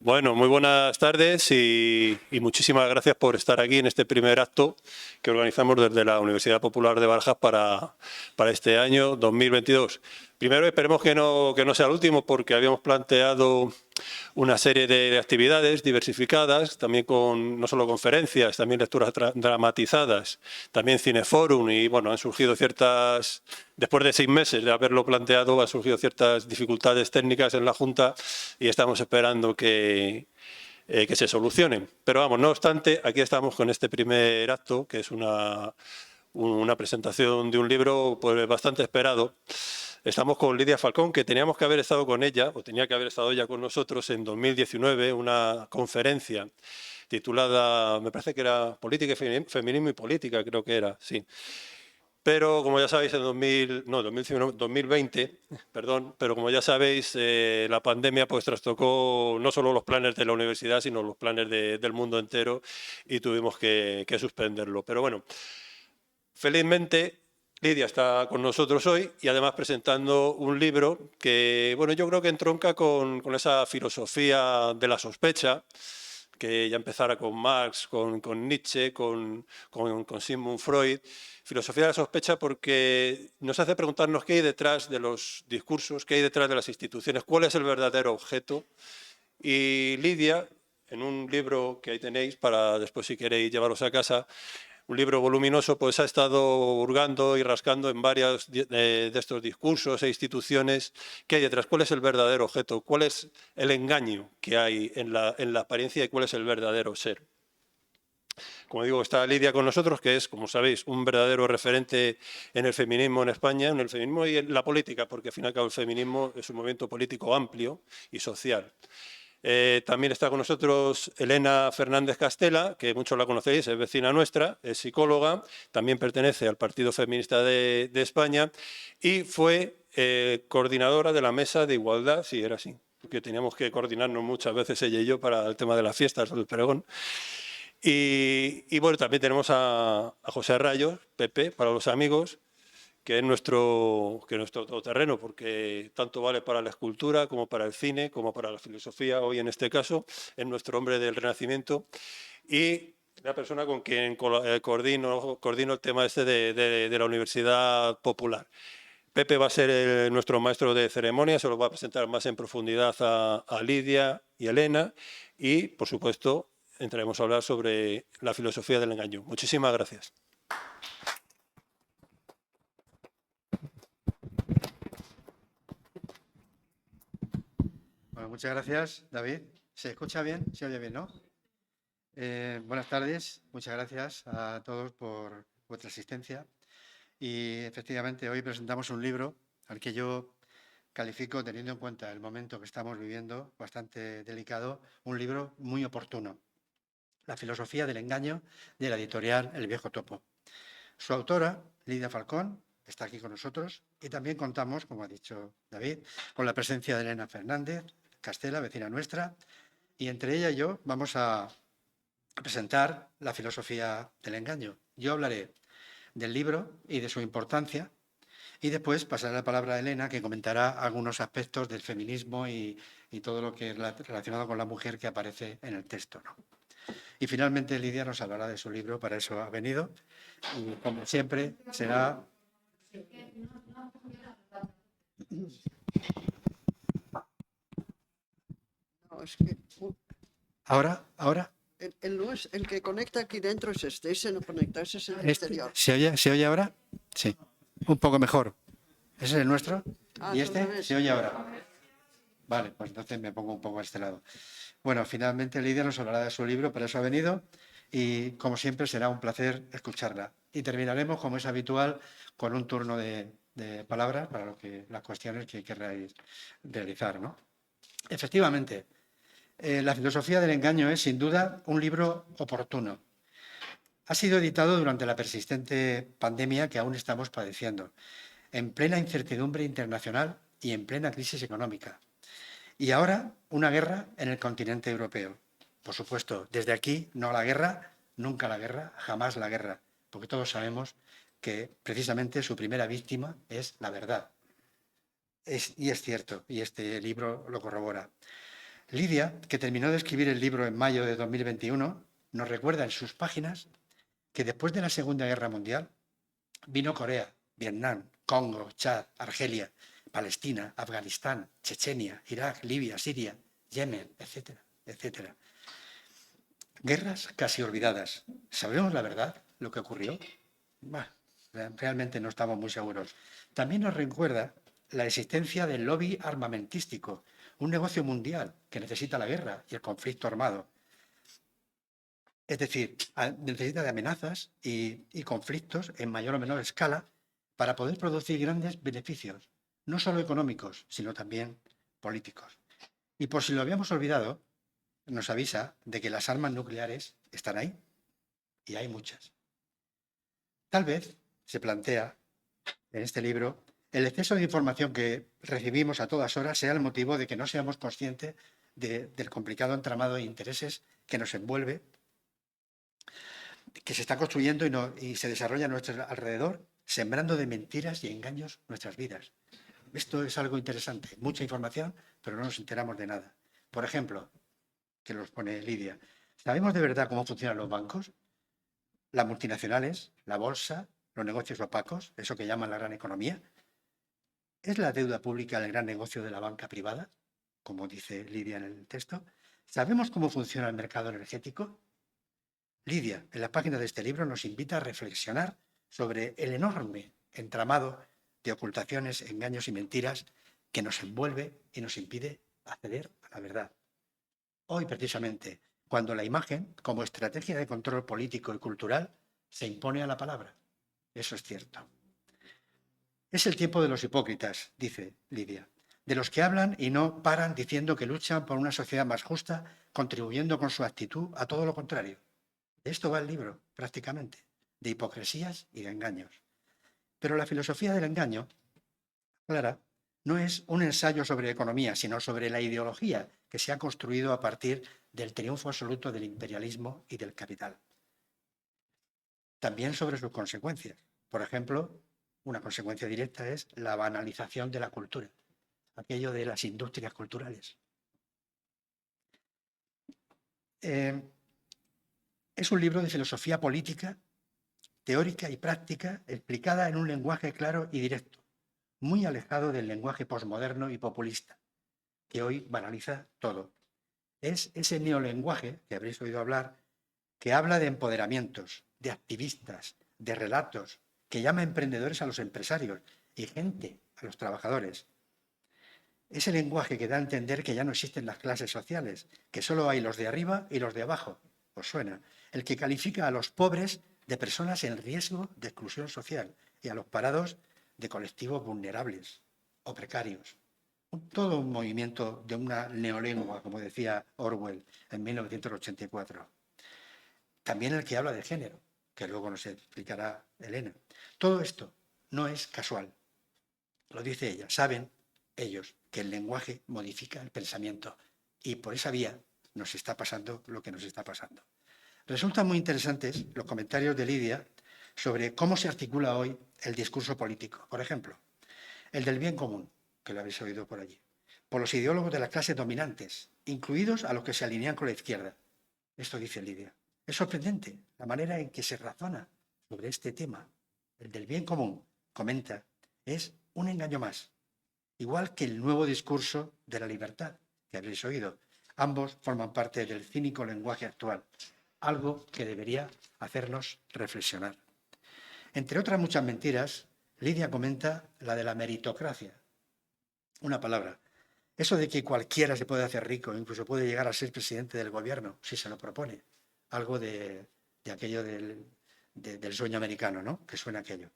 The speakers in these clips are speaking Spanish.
Bueno, muy buenas tardes y muchísimas gracias por estar aquí en este primer acto que organizamos desde la Universidad Popular de Barajas para este año 2022. Primero, esperemos que no sea el último, porque habíamos planteado una serie de actividades diversificadas, también con no solo conferencias, también lecturas dramatizadas, también cineforum y bueno, han surgido ciertas, después de 6 meses de haberlo planteado, han surgido ciertas dificultades técnicas en la Junta y estamos esperando que se solucionen. Pero vamos, no obstante, aquí estamos con este primer acto, que es una presentación de un libro pues bastante esperado. Estamos con Lidia Falcón, que teníamos que haber estado con ella, o tenía que haber estado ella con nosotros en 2019, una conferencia titulada, me parece que era Política y Feminismo y Política, creo que era, sí. Pero, como ya sabéis, en 2020, perdón, pero como ya sabéis, la pandemia pues trastocó no solo los planes de la universidad, sino los planes del mundo entero y tuvimos que suspenderlo. Pero bueno, felizmente Lidia está con nosotros hoy y además presentando un libro que, bueno, yo creo que entronca con esa filosofía de la sospecha, que ya empezara con Marx, con Nietzsche, con Sigmund Freud. Filosofía de la sospecha porque nos hace preguntarnos qué hay detrás de los discursos, qué hay detrás de las instituciones, cuál es el verdadero objeto. Y Lidia, en un libro que ahí tenéis, para después si queréis llevaros a casa, un libro voluminoso, pues ha estado hurgando y rascando en varios de estos discursos e instituciones que hay detrás. ¿Cuál es el verdadero objeto? ¿Cuál es el engaño que hay en la apariencia y cuál es el verdadero ser? Como digo, está Lidia con nosotros, que es, como sabéis, un verdadero referente en el feminismo en España, en el feminismo y en la política, porque al fin y al cabo el feminismo es un movimiento político amplio y social. También está con nosotros Elena Fernández Castela, que muchos la conocéis, es vecina nuestra, es psicóloga, también pertenece al Partido Feminista de España y fue coordinadora de la Mesa de Igualdad, sí, era así, porque teníamos que coordinarnos muchas veces ella y yo para el tema de las fiestas del pregón. Y bueno, también tenemos a José Rayos, Pepe, para los amigos, que es nuestro todoterreno, porque tanto vale para la escultura como para el cine, como para la filosofía, hoy en este caso, es nuestro hombre del Renacimiento y la persona con quien coordino el tema este de la Universidad Popular. Pepe va a ser nuestro maestro de ceremonia, se lo va a presentar más en profundidad a Lidia y Elena y, por supuesto, entraremos a hablar sobre la filosofía del engaño. Muchísimas gracias. Bueno, muchas gracias, David. ¿Se escucha bien? ¿Se oye bien, no? Buenas tardes. Muchas gracias a todos por vuestra asistencia. Y efectivamente, hoy presentamos un libro al que yo califico, teniendo en cuenta el momento que estamos viviendo, bastante delicado, un libro muy oportuno. La filosofía del engaño, de la editorial El Viejo Topo. Su autora, Lidia Falcón, está aquí con nosotros y también contamos, como ha dicho David, con la presencia de Elena Fernández Castela, vecina nuestra, y entre ella y yo vamos a presentar la filosofía del engaño. Yo hablaré del libro y de su importancia y después pasaré la palabra a Elena, que comentará algunos aspectos del feminismo y todo lo que es relacionado con la mujer que aparece en el texto, ¿no? Y finalmente Lidia nos hablará de su libro, para eso ha venido, y como siempre será... No, es que Ahora. el que conecta aquí dentro es ese no conecta, ese es el exterior. ¿Se oye ahora? Sí, un poco mejor. ¿Ese es el nuestro? ¿Y este? ¿Se oye ahora? Vale, pues entonces me pongo un poco a este lado. Bueno, finalmente Lidia nos hablará de su libro, para eso ha venido, y como siempre será un placer escucharla. Y terminaremos, como es habitual, con un turno de palabras para las cuestiones que hay que realizar, ¿no? Efectivamente, La filosofía del engaño es, sin duda, un libro oportuno. Ha sido editado durante la persistente pandemia que aún estamos padeciendo, en plena incertidumbre internacional y en plena crisis económica. Y ahora, una guerra en el continente europeo. Por supuesto, desde aquí, no la guerra, nunca la guerra, jamás la guerra, porque todos sabemos que precisamente su primera víctima es la verdad. Y es cierto, y este libro lo corrobora. Lidia, que terminó de escribir el libro en mayo de 2021, nos recuerda en sus páginas que después de la Segunda Guerra Mundial vino Corea, Vietnam, Congo, Chad, Argelia, Palestina, Afganistán, Chechenia, Irak, Libia, Siria, Yemen, etcétera, etcétera. Guerras casi olvidadas. ¿Sabemos la verdad, lo que ocurrió? Bah, realmente no estamos muy seguros. También nos recuerda la existencia del lobby armamentístico, un negocio mundial que necesita la guerra y el conflicto armado. Es decir, necesita de amenazas y conflictos en mayor o menor escala para poder producir grandes beneficios, no solo económicos, sino también políticos. Y por si lo habíamos olvidado, nos avisa de que las armas nucleares están ahí, y hay muchas. Tal vez se plantea en este libro el exceso de información que recibimos a todas horas sea el motivo de que no seamos conscientes del complicado entramado de intereses que nos envuelve, que se está construyendo y se desarrolla a nuestro alrededor, sembrando de mentiras y engaños nuestras vidas. Esto es algo interesante, mucha información, pero no nos enteramos de nada. Por ejemplo, que los pone Lidia, ¿sabemos de verdad cómo funcionan los bancos? Las multinacionales, la bolsa, los negocios opacos, eso que llaman la gran economía. ¿Es la deuda pública el gran negocio de la banca privada? Como dice Lidia en el texto. ¿Sabemos cómo funciona el mercado energético? Lidia, en la página de este libro, nos invita a reflexionar sobre el enorme entramado de ocultaciones, engaños y mentiras que nos envuelve y nos impide acceder a la verdad. Hoy, precisamente, cuando la imagen, como estrategia de control político y cultural, se impone a la palabra. Eso es cierto. Es el tiempo de los hipócritas, dice Lidia, de los que hablan y no paran diciendo que luchan por una sociedad más justa, contribuyendo con su actitud a todo lo contrario. De esto va el libro, prácticamente, de hipocresías y de engaños. Pero la filosofía del engaño, Clara, no es un ensayo sobre economía, sino sobre la ideología que se ha construido a partir del triunfo absoluto del imperialismo y del capital. También sobre sus consecuencias. Por ejemplo, una consecuencia directa es la banalización de la cultura, aquello de las industrias culturales. Es un libro de filosofía política, teórica y práctica, explicada en un lenguaje claro y directo, muy alejado del lenguaje posmoderno y populista, que hoy banaliza todo. Es ese neolenguaje, que habréis oído hablar, que habla de empoderamientos, de activistas, de relatos, que llama emprendedores a los empresarios y gente a los trabajadores. Ese lenguaje que da a entender que ya no existen las clases sociales, que solo hay los de arriba y los de abajo. ¿Os suena? El que califica a los pobres de personas en riesgo de exclusión social y a los parados de colectivos vulnerables o precarios. Todo un movimiento de una neolengua, como decía Orwell en 1984. También el que habla de género, que luego nos explicará Elena. Todo esto no es casual. Lo dice ella. Saben ellos que el lenguaje modifica el pensamiento y por esa vía nos está pasando lo que nos está pasando. Resultan muy interesantes los comentarios de Lidia sobre cómo se articula hoy el discurso político. Por ejemplo, el del bien común, que lo habéis oído por allí, por los ideólogos de las clases dominantes, incluidos a los que se alinean con la izquierda. Esto dice Lidia. Es sorprendente la manera en que se razona sobre este tema. El del bien común, comenta, es un engaño más, igual que el nuevo discurso de la libertad, que habréis oído. Ambos forman parte del cínico lenguaje actual, algo que debería hacernos reflexionar. Entre otras muchas mentiras, Lidia comenta la de la meritocracia. Una palabra. Eso de que cualquiera se puede hacer rico, incluso puede llegar a ser presidente del gobierno, si se lo propone. Algo de aquello del sueño americano, ¿no? Que suena aquello.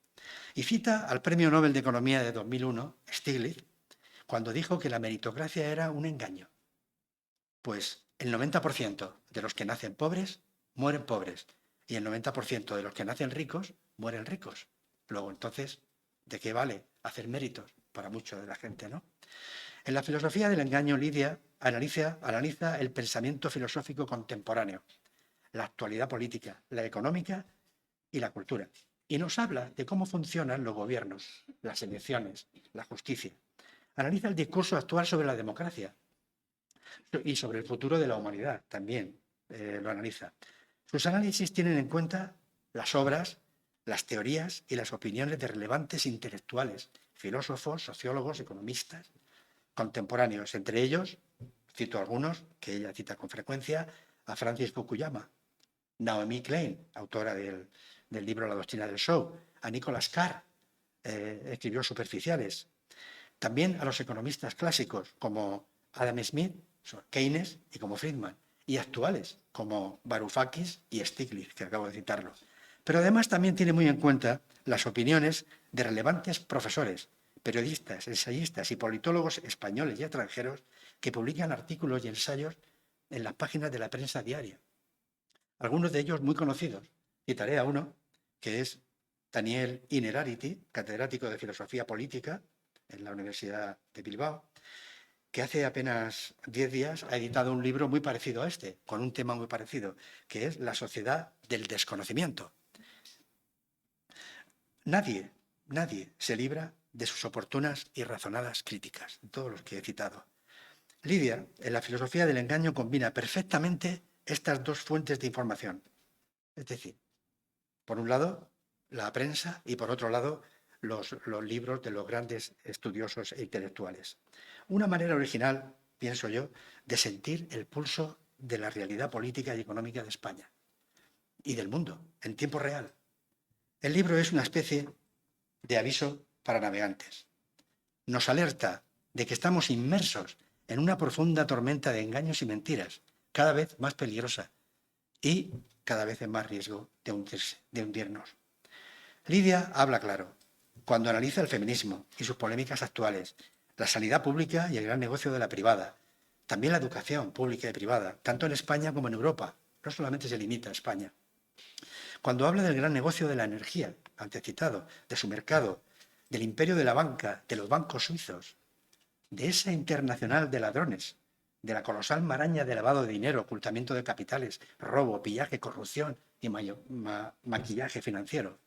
Y cita al Premio Nobel de Economía de 2001, Stiglitz, cuando dijo que la meritocracia era un engaño. Pues el 90% de los que nacen pobres mueren pobres y el 90% de los que nacen ricos mueren ricos. Luego, entonces, ¿de qué vale hacer méritos para mucha de la gente, no? En la filosofía del engaño, Lidia analiza el pensamiento filosófico contemporáneo, la actualidad política, la económica y la cultura. Y nos habla de cómo funcionan los gobiernos, las elecciones, la justicia. Analiza el discurso actual sobre la democracia. y sobre el futuro de la humanidad también lo analiza. Sus análisis tienen en cuenta las obras, las teorías y las opiniones de relevantes intelectuales, filósofos, sociólogos, economistas, contemporáneos. Entre ellos, cito algunos que ella cita con frecuencia, a Francis Fukuyama, Naomi Klein, autora del libro La doctrina del show, a Nicholas Carr, escribió Superficiales. También a los economistas clásicos como Adam Smith, Keynes y como Friedman, y actuales como Varoufakis y Stiglitz, que acabo de citarlo. Pero además también tiene muy en cuenta las opiniones de relevantes profesores, periodistas, ensayistas y politólogos españoles y extranjeros que publican artículos y ensayos en las páginas de la prensa diaria. Algunos de ellos muy conocidos. Citaré a uno, que es Daniel Innerarity, catedrático de Filosofía Política en la Universidad de Bilbao, que hace apenas 10 días ha editado un libro muy parecido a este, con un tema muy parecido, que es La sociedad del desconocimiento. Nadie se libra de sus oportunas y razonadas críticas, todos los que he citado. Lidia, en la filosofía del engaño, combina perfectamente estas dos fuentes de información. Es decir, por un lado, la prensa y por otro lado, los libros de los grandes estudiosos e intelectuales. Una manera original, pienso yo, de sentir el pulso de la realidad política y económica de España y del mundo, en tiempo real. El libro es una especie de aviso para navegantes. Nos alerta de que estamos inmersos en una profunda tormenta de engaños y mentiras, cada vez más peligrosa y cada vez en más riesgo de hundirnos. Lidia habla claro cuando analiza el feminismo y sus polémicas actuales, la sanidad pública y el gran negocio de la privada, también la educación pública y privada, tanto en España como en Europa, no solamente se limita a España. Cuando habla del gran negocio de la energía, antes citado, de su mercado, del imperio de la banca, de los bancos suizos, de esa internacional de ladrones, de la colosal maraña de lavado de dinero, ocultamiento de capitales, robo, pillaje, corrupción y maquillaje financiero.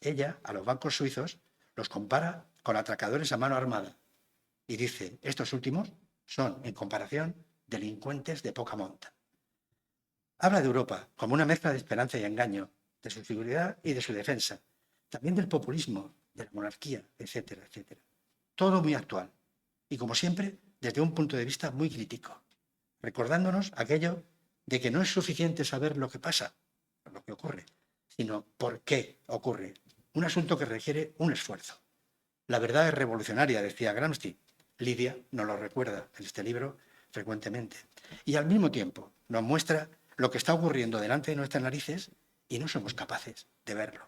Ella, a los bancos suizos, los compara con atracadores a mano armada y dice, estos últimos son, en comparación, delincuentes de poca monta. Habla de Europa como una mezcla de esperanza y engaño, de su seguridad y de su defensa, también del populismo, de la monarquía, etcétera, etcétera. Todo muy actual y, como siempre, desde un punto de vista muy crítico, recordándonos aquello de que no es suficiente saber lo que pasa, lo que ocurre, sino por qué ocurre. Un asunto que requiere un esfuerzo. La verdad es revolucionaria, decía Gramsci. Lidia nos lo recuerda en este libro frecuentemente. Y al mismo tiempo nos muestra lo que está ocurriendo delante de nuestras narices y no somos capaces de verlo.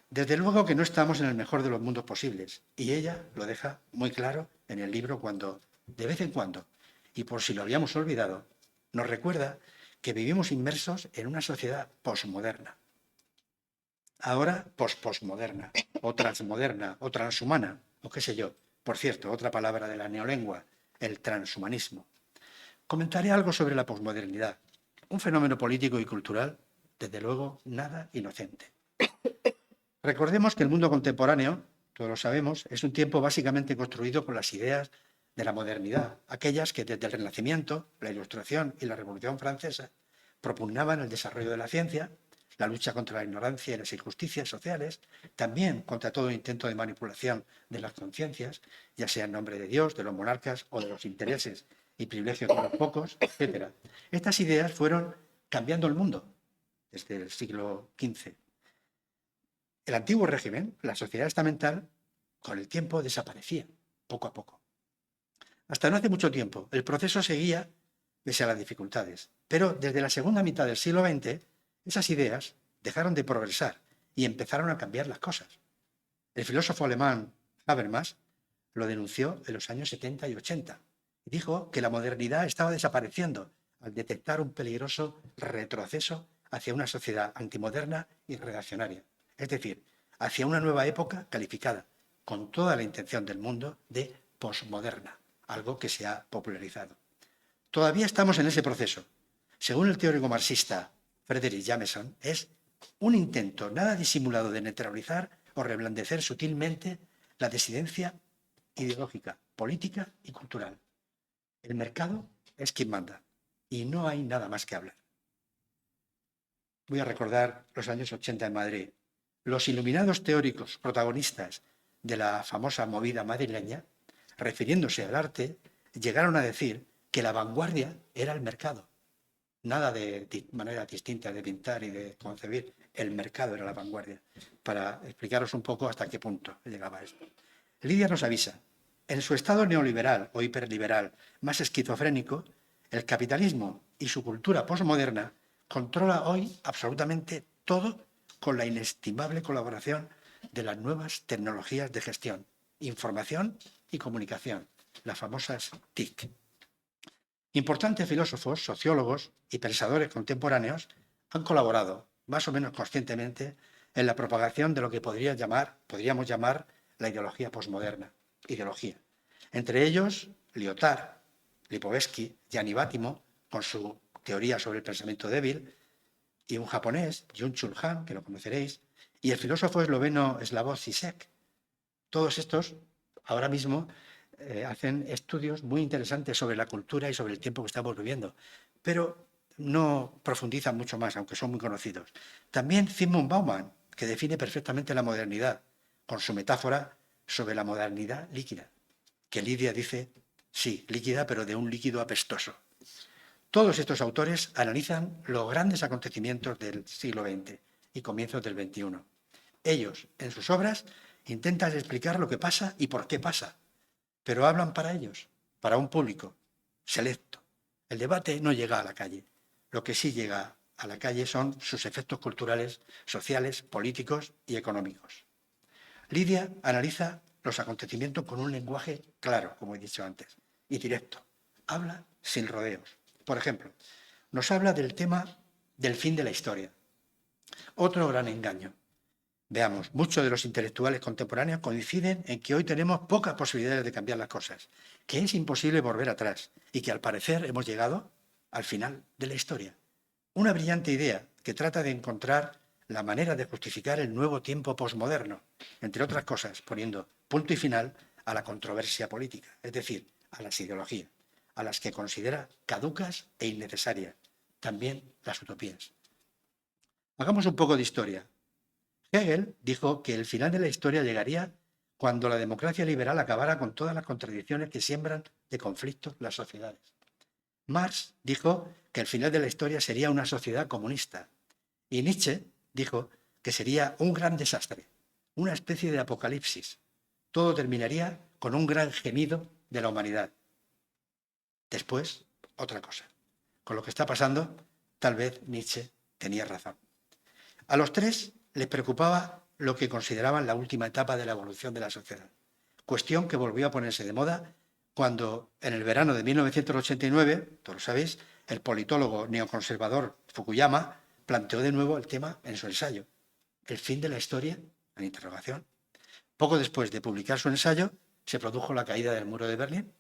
Desde luego que no estamos en el mejor de los mundos posibles y ella lo deja muy claro en el libro cuando, de vez en cuando, y por si lo habíamos olvidado, nos recuerda que vivimos inmersos en una sociedad posmoderna. Ahora posmoderna, o transmoderna, o transhumana, o qué sé yo. Por cierto, otra palabra de la neolengua, el transhumanismo. Comentaré algo sobre la posmodernidad, un fenómeno político y cultural, desde luego, nada inocente. Recordemos que el mundo contemporáneo, todos lo sabemos, es un tiempo básicamente construido con las ideas de la modernidad, aquellas que desde el Renacimiento, la Ilustración y la Revolución Francesa propugnaban el desarrollo de la ciencia, la lucha contra la ignorancia y las injusticias sociales, también contra todo intento de manipulación de las conciencias, ya sea en nombre de Dios, de los monarcas o de los intereses y privilegios de los pocos, etc. Estas ideas fueron cambiando el mundo desde el siglo XV. El antiguo régimen, la sociedad estamental, con el tiempo desaparecía, poco a poco. Hasta no hace mucho tiempo, el proceso seguía pese a las dificultades, pero desde la segunda mitad del siglo XX, esas ideas dejaron de progresar y empezaron a cambiar las cosas. El filósofo alemán Habermas lo denunció en los años 70 y 80 y dijo que la modernidad estaba desapareciendo al detectar un peligroso retroceso hacia una sociedad antimoderna y reaccionaria, es decir, hacia una nueva época calificada, con toda la intención del mundo, de posmoderna, algo que se ha popularizado. Todavía estamos en ese proceso. Según el teórico marxista Frederick Jameson, es un intento nada disimulado de neutralizar o reblandecer sutilmente la disidencia ideológica, política y cultural. El mercado es quien manda y no hay nada más que hablar. Voy a recordar los años 80 en Madrid. Los iluminados teóricos protagonistas de la famosa movida madrileña, refiriéndose al arte, llegaron a decir que la vanguardia era el mercado. Nada de manera distinta de pintar y de concebir. El mercado era la vanguardia. Para explicaros un poco hasta qué punto llegaba esto. Lidia nos avisa. En su estado neoliberal o hiperliberal más esquizofrénico, el capitalismo y su cultura posmoderna controla hoy absolutamente todo con la inestimable colaboración de las nuevas tecnologías de gestión, información y comunicación, las famosas TIC. Importantes filósofos, sociólogos y pensadores contemporáneos han colaborado, más o menos conscientemente, en la propagación de lo que podríamos llamar la ideología posmoderna. Entre ellos, Lyotard, Lipovetsky, Gianni Vattimo, con su teoría sobre el pensamiento débil, y un japonés, Byung-Chul Han, que lo conoceréis, y el filósofo esloveno Slavoj Žižek. Todos estos, ahora mismo, hacen estudios muy interesantes sobre la cultura y sobre el tiempo que estamos viviendo, pero no profundizan mucho más, aunque son muy conocidos. También Zygmunt Bauman, que define perfectamente la modernidad, con su metáfora sobre la modernidad líquida, que Lidia dice, sí, líquida, pero de un líquido apestoso. Todos estos autores analizan los grandes acontecimientos del siglo XX y comienzos del XXI. Ellos, en sus obras, intentan explicar lo que pasa y por qué pasa, pero hablan para ellos, para un público selecto. El debate no llega a la calle. Lo que sí llega a la calle son sus efectos culturales, sociales, políticos y económicos. Lidia analiza los acontecimientos con un lenguaje claro, como he dicho antes, y directo. Habla sin rodeos. Por ejemplo, nos habla del tema del fin de la historia. Otro gran engaño. Veamos, muchos de los intelectuales contemporáneos coinciden en que hoy tenemos pocas posibilidades de cambiar las cosas, que es imposible volver atrás y que al parecer hemos llegado al final de la historia. Una brillante idea que trata de encontrar la manera de justificar el nuevo tiempo posmoderno, entre otras cosas, poniendo punto y final a la controversia política, es decir, a las ideologías, a las que considera caducas e innecesarias, también las utopías. Hagamos un poco de historia. Hegel dijo que el final de la historia llegaría cuando la democracia liberal acabara con todas las contradicciones que siembran de conflictos las sociedades. Marx dijo que el final de la historia sería una sociedad comunista. Y Nietzsche dijo que sería un gran desastre, una especie de apocalipsis. Todo terminaría con un gran gemido de la humanidad. Después, otra cosa. Con lo que está pasando, tal vez Nietzsche tenía razón. A los tres les preocupaba lo que consideraban la última etapa de la evolución de la sociedad, cuestión que volvió a ponerse de moda cuando en el verano de 1989, todos lo sabéis, el politólogo neoconservador Fukuyama planteó de nuevo el tema en su ensayo, ¿el fin de la historia? En interrogación. Poco después de publicar su ensayo, se produjo la caída del muro de Berlín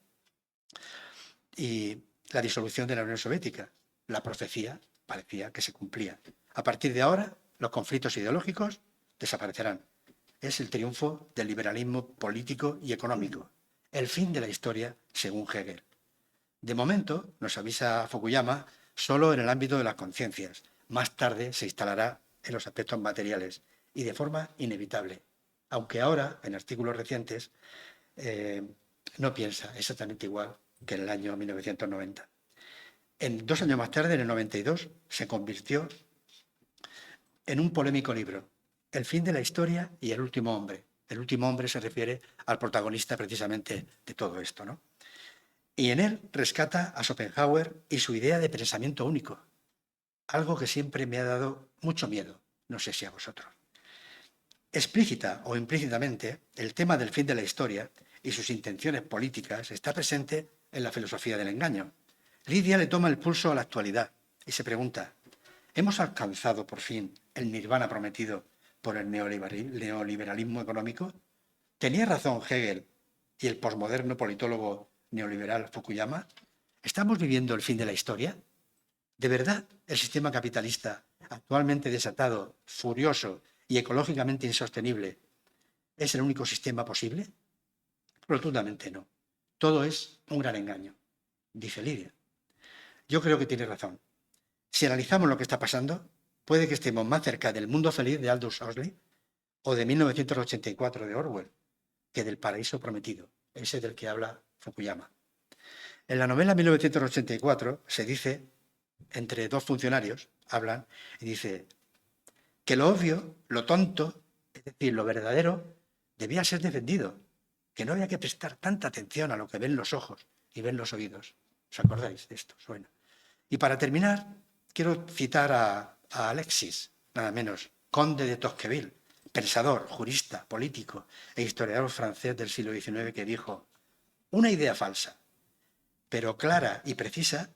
y la disolución de la Unión Soviética. La profecía parecía que se cumplía. A partir de ahora, los conflictos ideológicos desaparecerán. Es el triunfo del liberalismo político y económico. El fin de la historia, según Hegel. De momento, nos avisa Fukuyama, solo en el ámbito de las conciencias. Más tarde se instalará en los aspectos materiales y de forma inevitable. Aunque ahora, en artículos recientes, no piensa exactamente igual que en el año 1990. 2 años más tarde, en el 92, se convirtió en un polémico libro, El fin de la historia y el último hombre. El último hombre se refiere al protagonista precisamente de todo esto, ¿no? Y en él rescata a Schopenhauer y su idea de pensamiento único, algo que siempre me ha dado mucho miedo, no sé si a vosotros. Explícita o implícitamente, el tema del fin de la historia y sus intenciones políticas está presente en la filosofía del engaño. Lidia le toma el pulso a la actualidad y se pregunta, ¿hemos alcanzado por fin el nirvana prometido por el neoliberalismo económico? ¿Tenía razón Hegel y el posmoderno politólogo neoliberal Fukuyama? ¿Estamos viviendo el fin de la historia? ¿De verdad el sistema capitalista, actualmente desatado, furioso y ecológicamente insostenible, es el único sistema posible? Rotundamente no. Todo es un gran engaño, dice Lidia. Yo creo que tiene razón. Si analizamos lo que está pasando, puede que estemos más cerca del mundo feliz de Aldous Huxley o de 1984 de Orwell que del paraíso prometido, ese del que habla Fukuyama. En la novela 1984 se dice, entre dos funcionarios, hablan y dice que lo obvio, lo tonto, es decir, lo verdadero, debía ser defendido, que no había que prestar tanta atención a lo que ven los ojos y ven los oídos. ¿Os acordáis de esto? Suena. Y para terminar, quiero citar a Alexis, nada menos, conde de Tocqueville, pensador, jurista, político e historiador francés del siglo XIX, que dijo: una idea falsa, pero clara y precisa,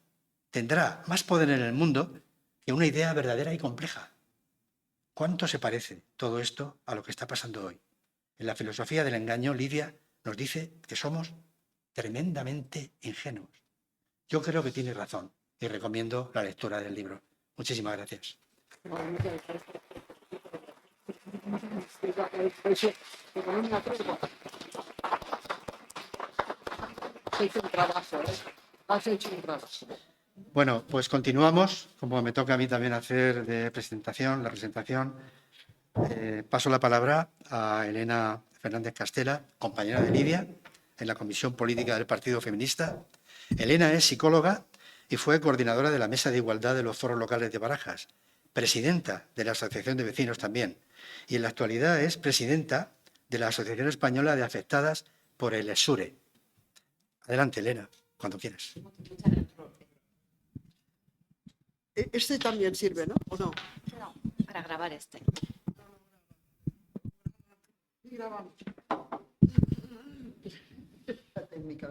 tendrá más poder en el mundo que una idea verdadera y compleja. ¿Cuánto se parece todo esto a lo que está pasando hoy? En la filosofía del engaño, Lidia nos dice que somos tremendamente ingenuos. Yo creo que tiene razón y recomiendo la lectura del libro. Muchísimas gracias. Has hecho un trabajo. Bueno, pues continuamos, como me toca a mí también hacer de presentación, la presentación. Paso la palabra a Elena Fernández Castela, compañera de Lidia en la Comisión Política del Partido Feminista. Elena es psicóloga y fue coordinadora de la Mesa de Igualdad de los Foros Locales de Barajas, presidenta de la Asociación de Vecinos también, y en la actualidad es presidenta de la Asociación Española de Afectadas por el ESURE. Adelante, Elena, cuando quieras. Este también sirve, ¿no? ¿O no? No, para grabar este. Y grabamos. La técnica.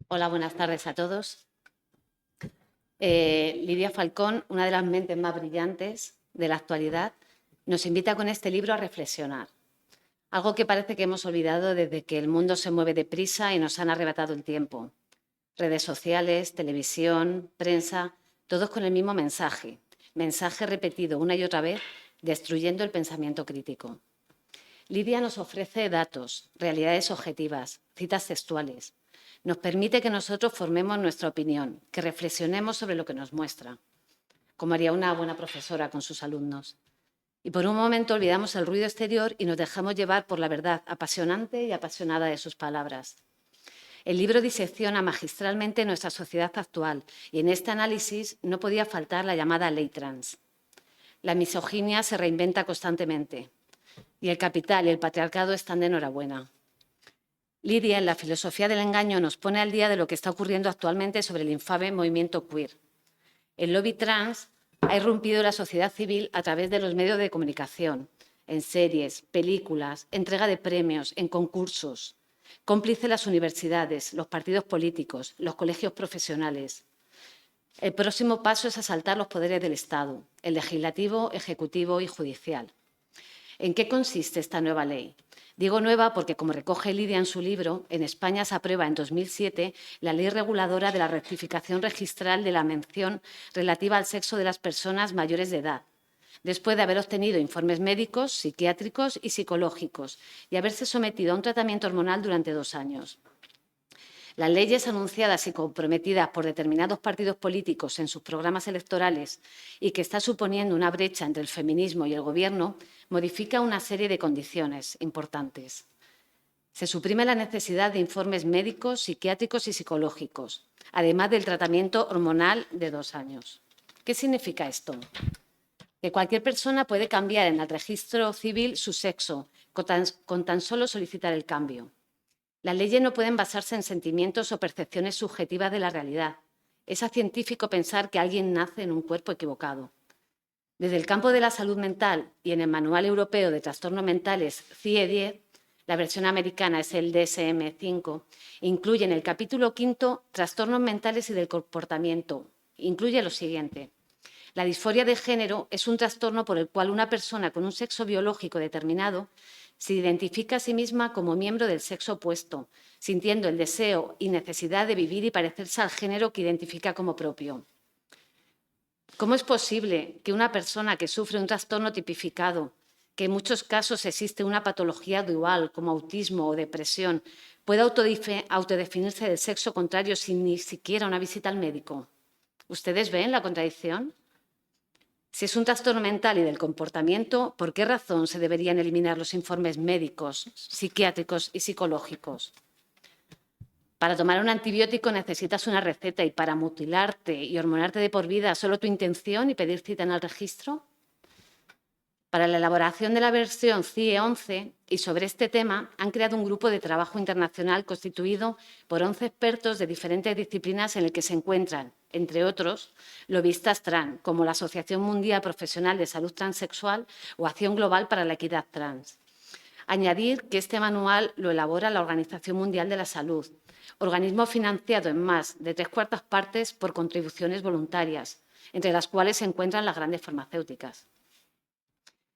Hola, buenas tardes a todos. Lidia Falcón, una de las mentes más brillantes de la actualidad, nos invita con este libro a reflexionar. Algo que parece que hemos olvidado desde que el mundo se mueve deprisa y nos han arrebatado el tiempo. Redes sociales, televisión, prensa, todos con el mismo mensaje. Mensaje repetido una y otra vez, destruyendo el pensamiento crítico. Lidia nos ofrece datos, realidades objetivas, citas textuales. Nos permite que nosotros formemos nuestra opinión, que reflexionemos sobre lo que nos muestra, como haría una buena profesora con sus alumnos. Y por un momento olvidamos el ruido exterior y nos dejamos llevar por la verdad apasionante y apasionada de sus palabras. El libro disecciona magistralmente nuestra sociedad actual y en este análisis no podía faltar la llamada ley trans. La misoginia se reinventa constantemente y el capital y el patriarcado están de enhorabuena. Lidia, en la filosofía del engaño, nos pone al día de lo que está ocurriendo actualmente sobre el infame movimiento queer. El lobby trans ha irrumpido en la sociedad civil a través de los medios de comunicación, en series, películas, entrega de premios, en concursos, cómplice las universidades, los partidos políticos, los colegios profesionales. El próximo paso es asaltar los poderes del Estado, el legislativo, ejecutivo y judicial. ¿En qué consiste esta nueva ley? Digo nueva porque, como recoge Lidia en su libro, en España se aprueba en 2007 la ley reguladora de la rectificación registral de la mención relativa al sexo de las personas mayores de edad, después de haber obtenido informes médicos, psiquiátricos y psicológicos y haberse sometido a un tratamiento hormonal durante 2 años. Las leyes anunciadas y comprometidas por determinados partidos políticos en sus programas electorales y que está suponiendo una brecha entre el feminismo y el Gobierno modifica una serie de condiciones importantes. Se suprime la necesidad de informes médicos, psiquiátricos y psicológicos, además del tratamiento hormonal de 2 años. ¿Qué significa esto? Que cualquier persona puede cambiar en el registro civil su sexo con tan solo solicitar el cambio. Las leyes no pueden basarse en sentimientos o percepciones subjetivas de la realidad. Es acientífico pensar que alguien nace en un cuerpo equivocado. Desde el campo de la salud mental y en el Manual Europeo de Trastornos Mentales CIE-10, la versión americana es el DSM-5, incluye en el capítulo 5 Trastornos mentales y del comportamiento. Incluye lo siguiente. La disforia de género es un trastorno por el cual una persona con un sexo biológico determinado se identifica a sí misma como miembro del sexo opuesto, sintiendo el deseo y necesidad de vivir y parecerse al género que identifica como propio. ¿Cómo es posible que una persona que sufre un trastorno tipificado, que en muchos casos existe una patología dual, como autismo o depresión, puede autodefinirse del sexo contrario sin ni siquiera una visita al médico. ¿Ustedes ven la contradicción? Si es un trastorno mental y del comportamiento, ¿por qué razón se deberían eliminar los informes médicos, psiquiátricos y psicológicos? Para tomar un antibiótico necesitas una receta y para mutilarte y hormonarte de por vida, ¿solo tu intención y pedir cita en el registro? Para la elaboración de la versión CIE 11 y sobre este tema han creado un grupo de trabajo internacional constituido por 11 expertos de diferentes disciplinas en el que se encuentran, entre otros, lobistas trans, como la Asociación Mundial Profesional de Salud Transexual o Acción Global para la Equidad Trans. Añadir que este manual lo elabora la Organización Mundial de la Salud, organismo financiado en más de 3/4 partes por contribuciones voluntarias, entre las cuales se encuentran las grandes farmacéuticas.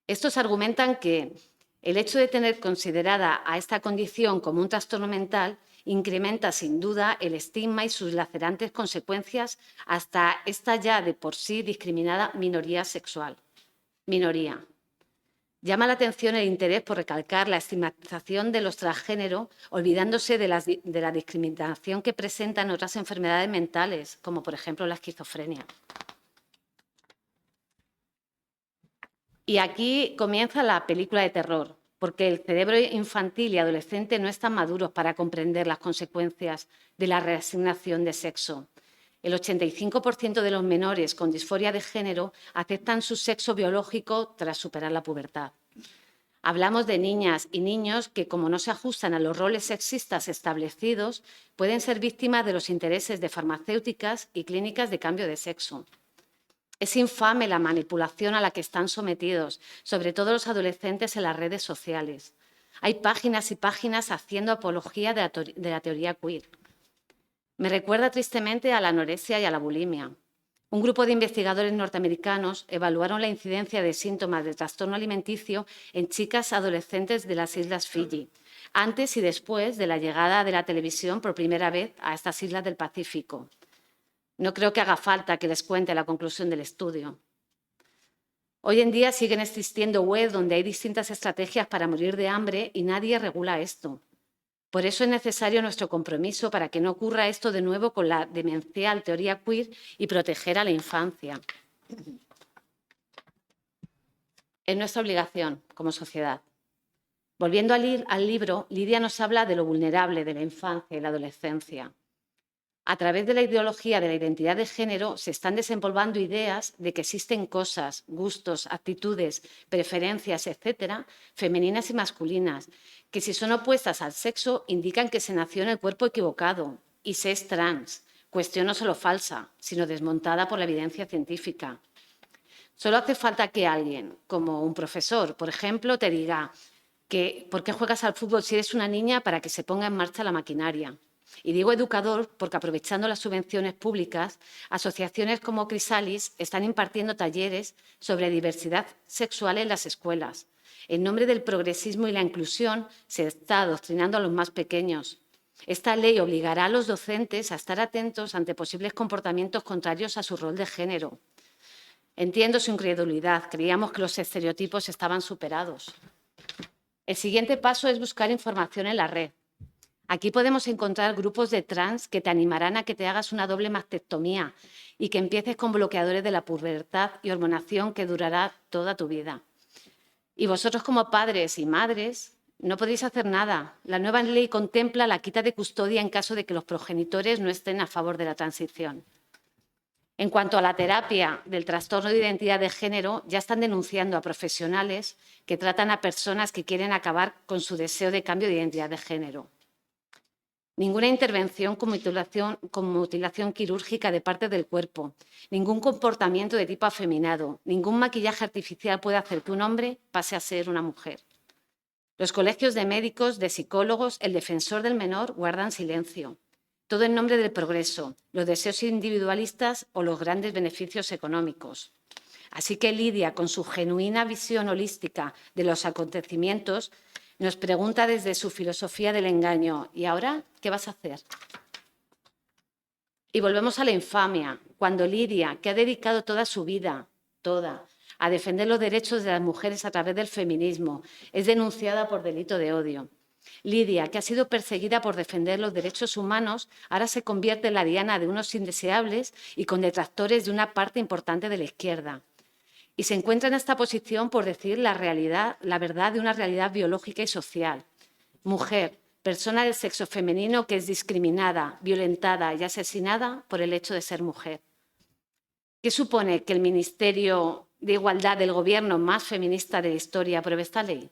Estos argumentan que el hecho de tener considerada a esta condición como un trastorno mental incrementa sin duda el estigma y sus lacerantes consecuencias hasta esta ya de por sí discriminada minoría sexual. Minoría. Llama la atención el interés por recalcar la estigmatización de los transgénero, olvidándose de la discriminación que presentan otras enfermedades mentales, como por ejemplo la esquizofrenia. Y aquí comienza la película de terror, porque el cerebro infantil y adolescente no están maduros para comprender las consecuencias de la reasignación de sexo. El 85% de los menores con disforia de género aceptan su sexo biológico tras superar la pubertad. Hablamos de niñas y niños que, como no se ajustan a los roles sexistas establecidos, pueden ser víctimas de los intereses de farmacéuticas y clínicas de cambio de sexo. Es infame la manipulación a la que están sometidos, sobre todo los adolescentes en las redes sociales. Hay páginas y páginas haciendo apología de la teoría queer. Me recuerda tristemente a la anorexia y a la bulimia. Un grupo de investigadores norteamericanos evaluaron la incidencia de síntomas de trastorno alimenticio en chicas adolescentes de las Islas Fiji, antes y después de la llegada de la televisión por primera vez a estas islas del Pacífico. No creo que haga falta que les cuente la conclusión del estudio. Hoy en día siguen existiendo webs donde hay distintas estrategias para morir de hambre y nadie regula esto. Por eso es necesario nuestro compromiso para que no ocurra esto de nuevo con la demencial teoría queer y proteger a la infancia. Es nuestra obligación como sociedad. Volviendo al libro, Lidia nos habla de lo vulnerable de la infancia y la adolescencia. A través de la ideología de la identidad de género se están desempolvando ideas de que existen cosas, gustos, actitudes, preferencias, etcétera, femeninas y masculinas, que si son opuestas al sexo indican que se nació en el cuerpo equivocado y se es trans, cuestión no solo falsa, sino desmontada por la evidencia científica. Solo hace falta que alguien, como un profesor, por ejemplo, te diga que ¿por qué juegas al fútbol si eres una niña para que se ponga en marcha la maquinaria? Y digo educador porque, aprovechando las subvenciones públicas, asociaciones como Crisalis están impartiendo talleres sobre diversidad sexual en las escuelas. En nombre del progresismo y la inclusión se está adoctrinando a los más pequeños. Esta ley obligará a los docentes a estar atentos ante posibles comportamientos contrarios a su rol de género. Entiendo su incredulidad, creíamos que los estereotipos estaban superados. El siguiente paso es buscar información en la red. Aquí podemos encontrar grupos de trans que te animarán a que te hagas una doble mastectomía y que empieces con bloqueadores de la pubertad y hormonación que durará toda tu vida. Y vosotros, como padres y madres, no podéis hacer nada. La nueva ley contempla la quita de custodia en caso de que los progenitores no estén a favor de la transición. En cuanto a la terapia del trastorno de identidad de género, ya están denunciando a profesionales que tratan a personas que quieren acabar con su deseo de cambio de identidad de género. Ninguna intervención con mutilación quirúrgica de parte del cuerpo, ningún comportamiento de tipo afeminado, ningún maquillaje artificial puede hacer que un hombre pase a ser una mujer. Los colegios de médicos, de psicólogos, el defensor del menor guardan silencio. Todo en nombre del progreso, los deseos individualistas o los grandes beneficios económicos. Así que Lidia, con su genuina visión holística de los acontecimientos, nos pregunta desde su filosofía del engaño, ¿y ahora qué vas a hacer? Y volvemos a la infamia, cuando Lidia, que ha dedicado toda su vida, toda, a defender los derechos de las mujeres a través del feminismo. Es denunciada por delito de odio. Lidia, que ha sido perseguida por defender los derechos humanos, ahora se convierte en la diana de unos indeseables y con detractores de una parte importante de la izquierda. Y se encuentra en esta posición por decir la verdad de una realidad biológica y social. Mujer, persona del sexo femenino que es discriminada, violentada y asesinada por el hecho de ser mujer. ¿Qué supone que el Ministerio de Igualdad del Gobierno más feminista de la historia apruebe esta ley?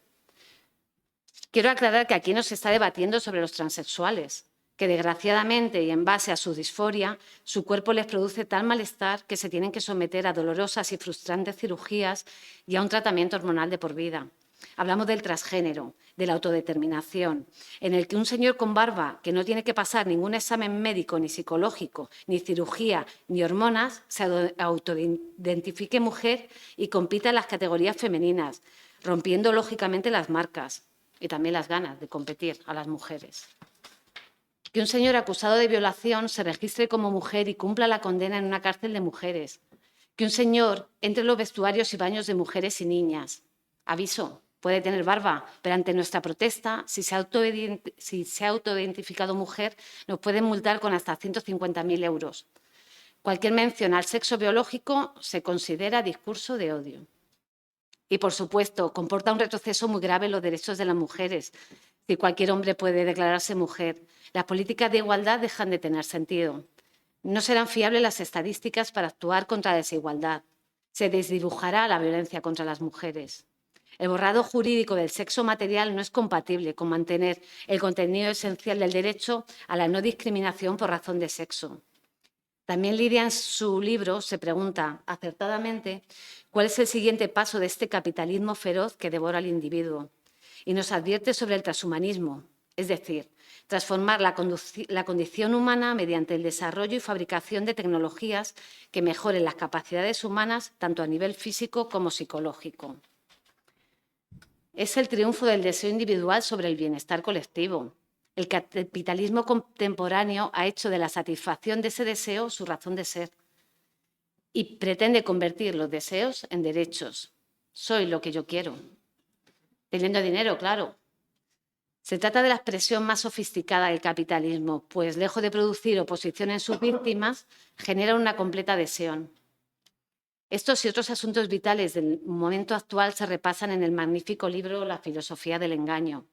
Quiero aclarar que aquí no se está debatiendo sobre los transexuales, que desgraciadamente y en base a su disforia, su cuerpo les produce tal malestar que se tienen que someter a dolorosas y frustrantes cirugías y a un tratamiento hormonal de por vida. Hablamos del transgénero, de la autodeterminación, en el que un señor con barba que no tiene que pasar ningún examen médico, ni psicológico, ni cirugía, ni hormonas, se autoidentifique mujer y compita en las categorías femeninas, rompiendo lógicamente las marcas y también las ganas de competir a las mujeres. Que un señor acusado de violación se registre como mujer y cumpla la condena en una cárcel de mujeres. Que un señor entre en los vestuarios y baños de mujeres y niñas. Aviso, puede tener barba, pero ante nuestra protesta, si se ha autoidentificado mujer, nos pueden multar con hasta 150.000 euros. Cualquier mención al sexo biológico se considera discurso de odio. Y, por supuesto, comporta un retroceso muy grave en los derechos de las mujeres. Si cualquier hombre puede declararse mujer, las políticas de igualdad dejan de tener sentido. No serán fiables las estadísticas para actuar contra la desigualdad. Se desdibujará la violencia contra las mujeres. El borrado jurídico del sexo material no es compatible con mantener el contenido esencial del derecho a la no discriminación por razón de sexo. También Lidia en su libro se pregunta acertadamente cuál es el siguiente paso de este capitalismo feroz que devora al individuo y nos advierte sobre el transhumanismo, es decir, transformar la condición humana mediante el desarrollo y fabricación de tecnologías que mejoren las capacidades humanas tanto a nivel físico como psicológico. Es el triunfo del deseo individual sobre el bienestar colectivo. El capitalismo contemporáneo ha hecho de la satisfacción de ese deseo su razón de ser y pretende convertir los deseos en derechos. Soy lo que yo quiero. Teniendo dinero, claro. Se trata de la expresión más sofisticada del capitalismo, pues lejos de producir oposición en sus víctimas, genera una completa adhesión. Estos y otros asuntos vitales del momento actual se repasan en el magnífico libro La filosofía del engaño.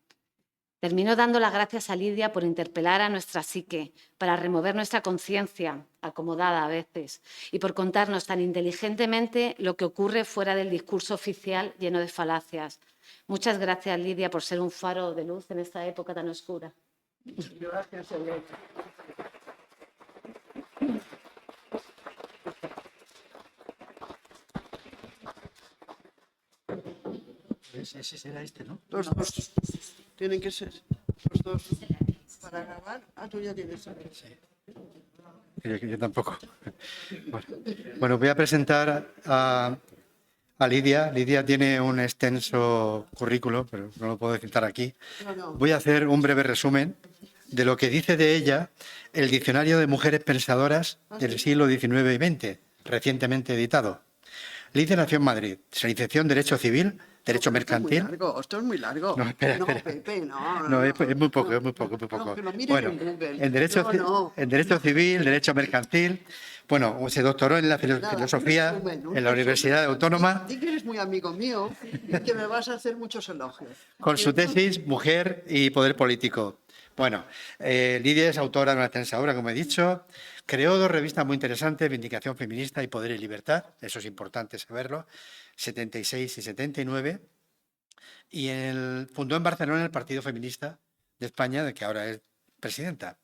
Termino dando las gracias a Lidia por interpelar a nuestra psique, para remover nuestra conciencia, acomodada a veces, y por contarnos tan inteligentemente lo que ocurre fuera del discurso oficial lleno de falacias. Muchas gracias, Lidia, por ser un faro de luz en esta época tan oscura. Gracias, Elena. Ese será este, ¿no? Los dos. Tienen que ser los dos. Para grabar, tú ya tienes. Yo tampoco. Bueno, voy a presentar a Lidia. Lidia tiene un extenso currículo, pero no lo puedo citar aquí. No. Voy a hacer un breve resumen de lo que dice de ella el Diccionario de Mujeres Pensadoras del siglo XIX y XX, recientemente editado. Lidia nació en Madrid, se licenció en Derecho Civil, Derecho Mercantil. Esto es muy largo. No, espera. Pepe, no. No, es muy poco. No, que lo miren Bueno, en Google. en Derecho Civil, Derecho Mercantil, bueno, se doctoró en la filosofía en la Universidad Autónoma. Di que eres muy amigo mío y que me vas a hacer muchos elogios. Con su tesis Mujer y Poder Político. Bueno, Lidia es autora de una extensa obra, como he dicho. Creó dos revistas muy interesantes, Vindicación Feminista y Poder y Libertad. Eso es importante saberlo. 76 y 79. Y fundó en Barcelona el Partido Feminista de España, de que ahora es presidenta.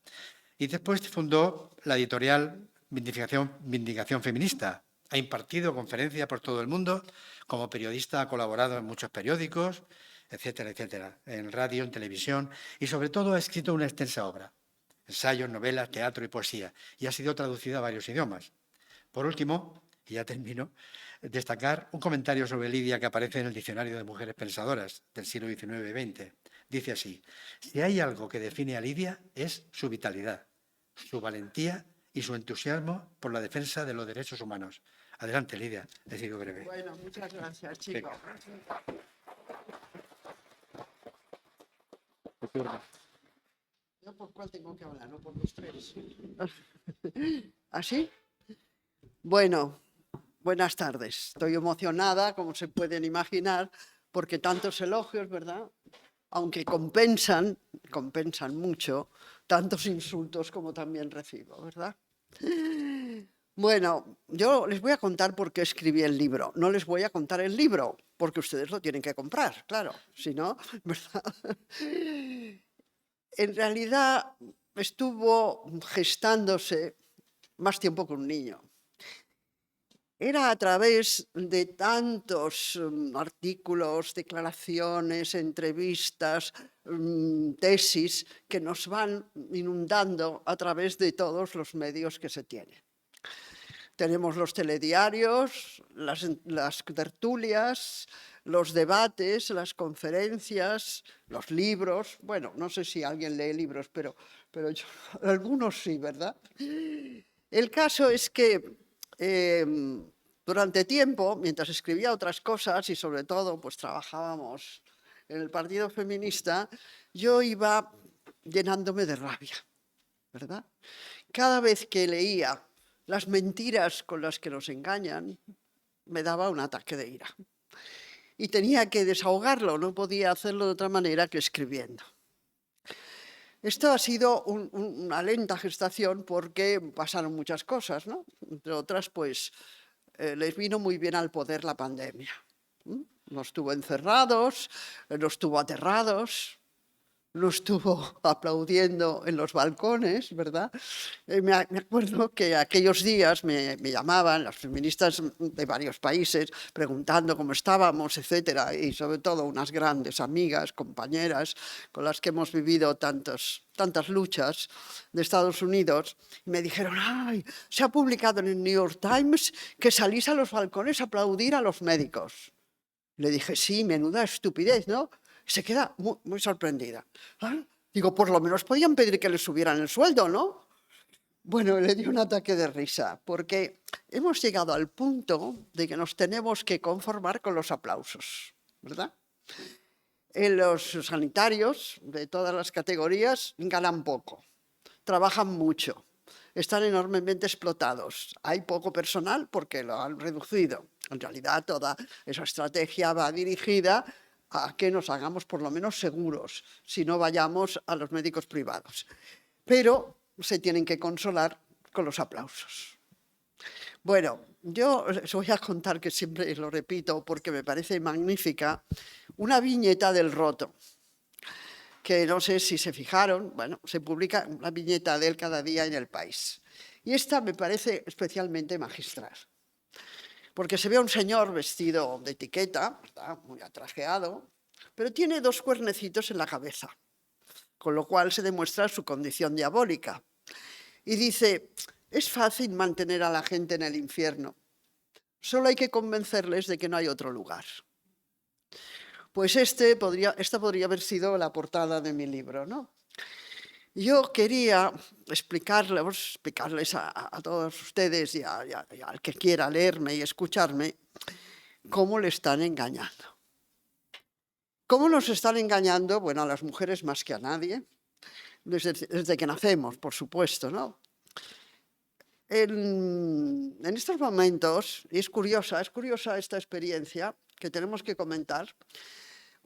Y después fundó la editorial Vindicación Feminista. Ha impartido conferencias por todo el mundo. Como periodista ha colaborado en muchos periódicos, etcétera, etcétera, en radio, en televisión, y sobre todo ha escrito una extensa obra, ensayos, novelas, teatro y poesía, y ha sido traducida a varios idiomas. Por último, y ya termino, destacar un comentario sobre Lidia que aparece en el Diccionario de Mujeres Pensadoras del siglo XIX y XX. Dice así: si hay algo que define a Lidia es su vitalidad, su valentía y su entusiasmo por la defensa de los derechos humanos, Adelante, Lidia, les digo breve. Bueno, muchas gracias, chicos. ¿Yo por cuál tengo que hablar? ¿No por los tres? ¿Así? Bueno, buenas tardes. Estoy emocionada, como se pueden imaginar, porque tantos elogios, ¿verdad? Aunque compensan mucho, tantos insultos como también recibo, ¿verdad? Bueno, yo les voy a contar por qué escribí el libro. No les voy a contar el libro, porque ustedes lo tienen que comprar, claro. Si no, ¿verdad? En realidad estuvo gestándose más tiempo que un niño. Era a través de tantos artículos, declaraciones, entrevistas, tesis que nos van inundando a través de todos los medios que se tienen. Tenemos los telediarios, las tertulias, los debates, las conferencias, los libros. Bueno, no sé si alguien lee libros, pero yo, algunos sí, ¿verdad? El caso es que durante tiempo, mientras escribía otras cosas y sobre todo pues trabajábamos en el Partido Feminista, yo iba llenándome de rabia, ¿verdad? Cada vez que leía las mentiras con las que nos engañan, me daba un ataque de ira. Y tenía que desahogarlo, no podía hacerlo de otra manera que escribiendo. Esto ha sido una lenta gestación porque pasaron muchas cosas, ¿no? Entre otras, pues, les vino muy bien al poder la pandemia. Nos tuvo encerrados, nos tuvo aterrados, nos estuvo aplaudiendo en los balcones, ¿verdad? Me acuerdo que aquellos días me llamaban las feministas de varios países preguntando cómo estábamos, etcétera, y sobre todo unas grandes amigas, compañeras, con las que hemos vivido tantas luchas de Estados Unidos, y me dijeron, ¡ay! Se ha publicado en el New York Times que salís a los balcones a aplaudir a los médicos. Le dije, sí, menuda estupidez, ¿no? Se queda muy sorprendida. ¿Ah? Digo, por lo menos podían pedir que les subieran el sueldo, ¿no? Bueno, le dio un ataque de risa, porque hemos llegado al punto de que nos tenemos que conformar con los aplausos, ¿verdad? Los sanitarios de todas las categorías ganan poco, trabajan mucho, están enormemente explotados. Hay poco personal porque lo han reducido. En realidad, toda esa estrategia va dirigida a que nos hagamos por lo menos seguros, si no vayamos a los médicos privados. Pero se tienen que consolar con los aplausos. Bueno, yo os voy a contar, que siempre lo repito porque me parece magnífica, una viñeta del Roto, que no sé si se fijaron, bueno, se publica una viñeta de él cada día en El País. Y esta me parece especialmente magistral, porque se ve a un señor vestido de etiqueta, ¿verdad? Muy atrajeado, pero tiene dos cuernecitos en la cabeza, con lo cual se demuestra su condición diabólica. Y dice, es fácil mantener a la gente en el infierno, solo hay que convencerles de que no hay otro lugar. Pues esta podría haber sido la portada de mi libro, ¿no? Yo quería explicarles a todos ustedes y al que quiera leerme y escucharme cómo le están engañando. ¿Cómo nos están engañando? Bueno, a las mujeres más que a nadie, desde que nacemos, por supuesto, ¿no? En estos momentos, y es curiosa esta experiencia que tenemos que comentar.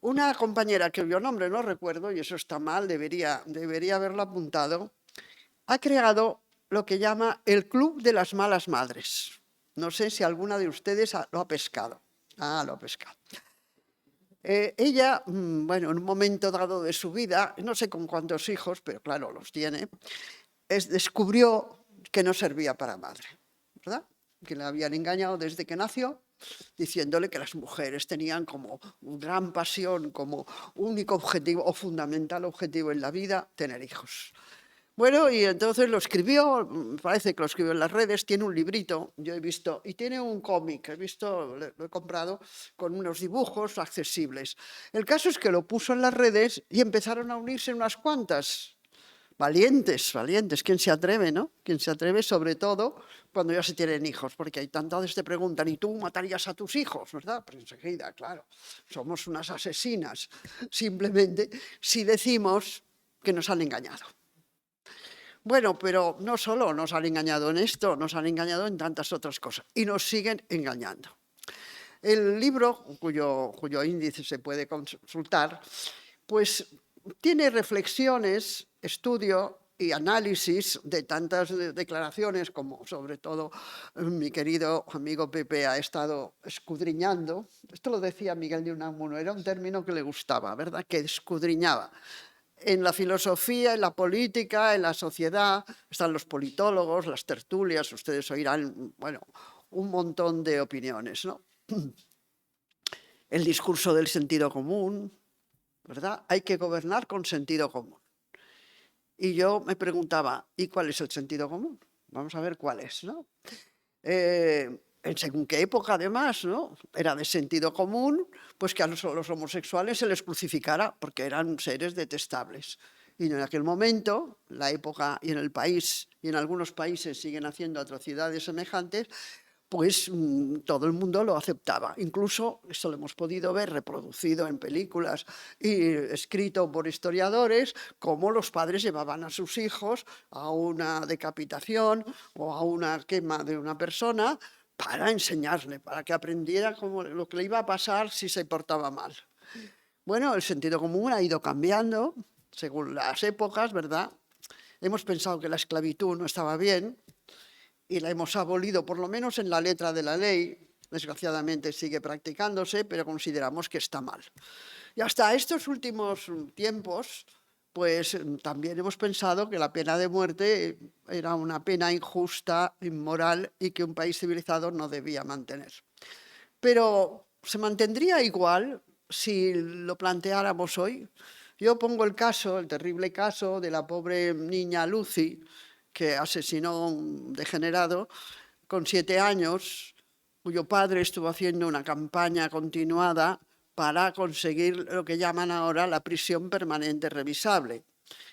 Una compañera cuyo nombre no recuerdo, y eso está mal, debería haberlo apuntado, ha creado lo que llama el Club de las Malas Madres. No sé si alguna de ustedes lo ha pescado. Lo ha pescado. Ella, bueno, en un momento dado de su vida, no sé con cuántos hijos, pero claro, los tiene, descubrió que no servía para madre, ¿verdad? Que la habían engañado desde que nació, diciéndole que las mujeres tenían como gran pasión, como único objetivo o fundamental objetivo en la vida, tener hijos. Bueno, y entonces lo escribió, parece que lo escribió en las redes, tiene un librito, yo he visto, y tiene un cómic, lo he comprado, con unos dibujos accesibles. El caso es que lo puso en las redes y empezaron a unirse unas cuantas, Valientes, valientes. ¿Quién se atreve, no? ¿Quién se atreve, sobre todo cuando ya se tienen hijos? Porque hay tantas veces te preguntan, ¿y tú matarías a tus hijos? ¿Verdad? Pero enseguida, claro, somos unas asesinas. Simplemente si decimos que nos han engañado. Bueno, pero no solo nos han engañado en esto, nos han engañado en tantas otras cosas y nos siguen engañando. El libro, cuyo índice se puede consultar, pues tiene reflexiones, estudio y análisis de tantas declaraciones como sobre todo mi querido amigo Pepe ha estado escudriñando. Esto lo decía Miguel de Unamuno, era un término que le gustaba, ¿verdad? Que escudriñaba. En la filosofía, en la política, en la sociedad, están los politólogos, las tertulias, ustedes oirán, bueno, un montón de opiniones, ¿no? El discurso del sentido común, ¿verdad? Hay que gobernar con sentido común. Y yo me preguntaba, ¿y cuál es el sentido común? Vamos a ver cuál es, ¿no? En según qué época, además, ¿no? Era de sentido común, pues que a los homosexuales se les crucificara porque eran seres detestables. Y en aquel momento, la época y en el país, y en algunos países siguen haciendo atrocidades semejantes, pues todo el mundo lo aceptaba. Incluso, esto lo hemos podido ver reproducido en películas y escrito por historiadores, cómo los padres llevaban a sus hijos a una decapitación o a una quema de una persona para enseñarle, para que aprendiera lo que le iba a pasar si se portaba mal. Bueno, el sentido común ha ido cambiando según las épocas, ¿verdad? Hemos pensado que la esclavitud no estaba bien, y la hemos abolido, por lo menos en la letra de la ley. Desgraciadamente sigue practicándose, pero consideramos que está mal. Y hasta estos últimos tiempos, pues también hemos pensado que la pena de muerte era una pena injusta, inmoral y que un país civilizado no debía mantener. Pero ¿se mantendría igual si lo planteáramos hoy? Yo pongo el caso, el terrible caso de la pobre niña Lucy, que asesinó a un degenerado con 7 años, cuyo padre estuvo haciendo una campaña continuada para conseguir lo que llaman ahora la prisión permanente revisable,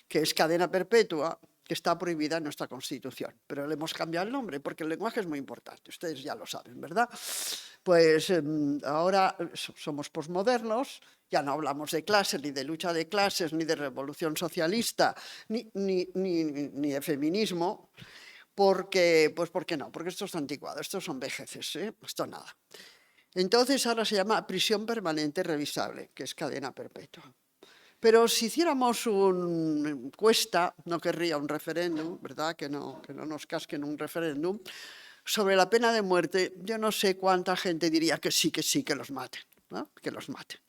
que es cadena perpetua, que está prohibida en nuestra Constitución. Pero le hemos cambiado el nombre porque el lenguaje es muy importante, ustedes ya lo saben, ¿verdad? Pues ahora somos posmodernos, ya no hablamos de clases, ni de lucha de clases, ni de revolución socialista, ni de feminismo, porque, pues ¿por qué no? Porque esto es anticuado, estos son vejeces, ¿eh? Esto nada. Entonces ahora se llama prisión permanente revisable, que es cadena perpetua. Pero si hiciéramos una encuesta, no querría un referéndum, ¿verdad? Que no nos casquen un referéndum, sobre la pena de muerte, yo no sé cuánta gente diría que sí, que los maten, ¿no? Que los maten,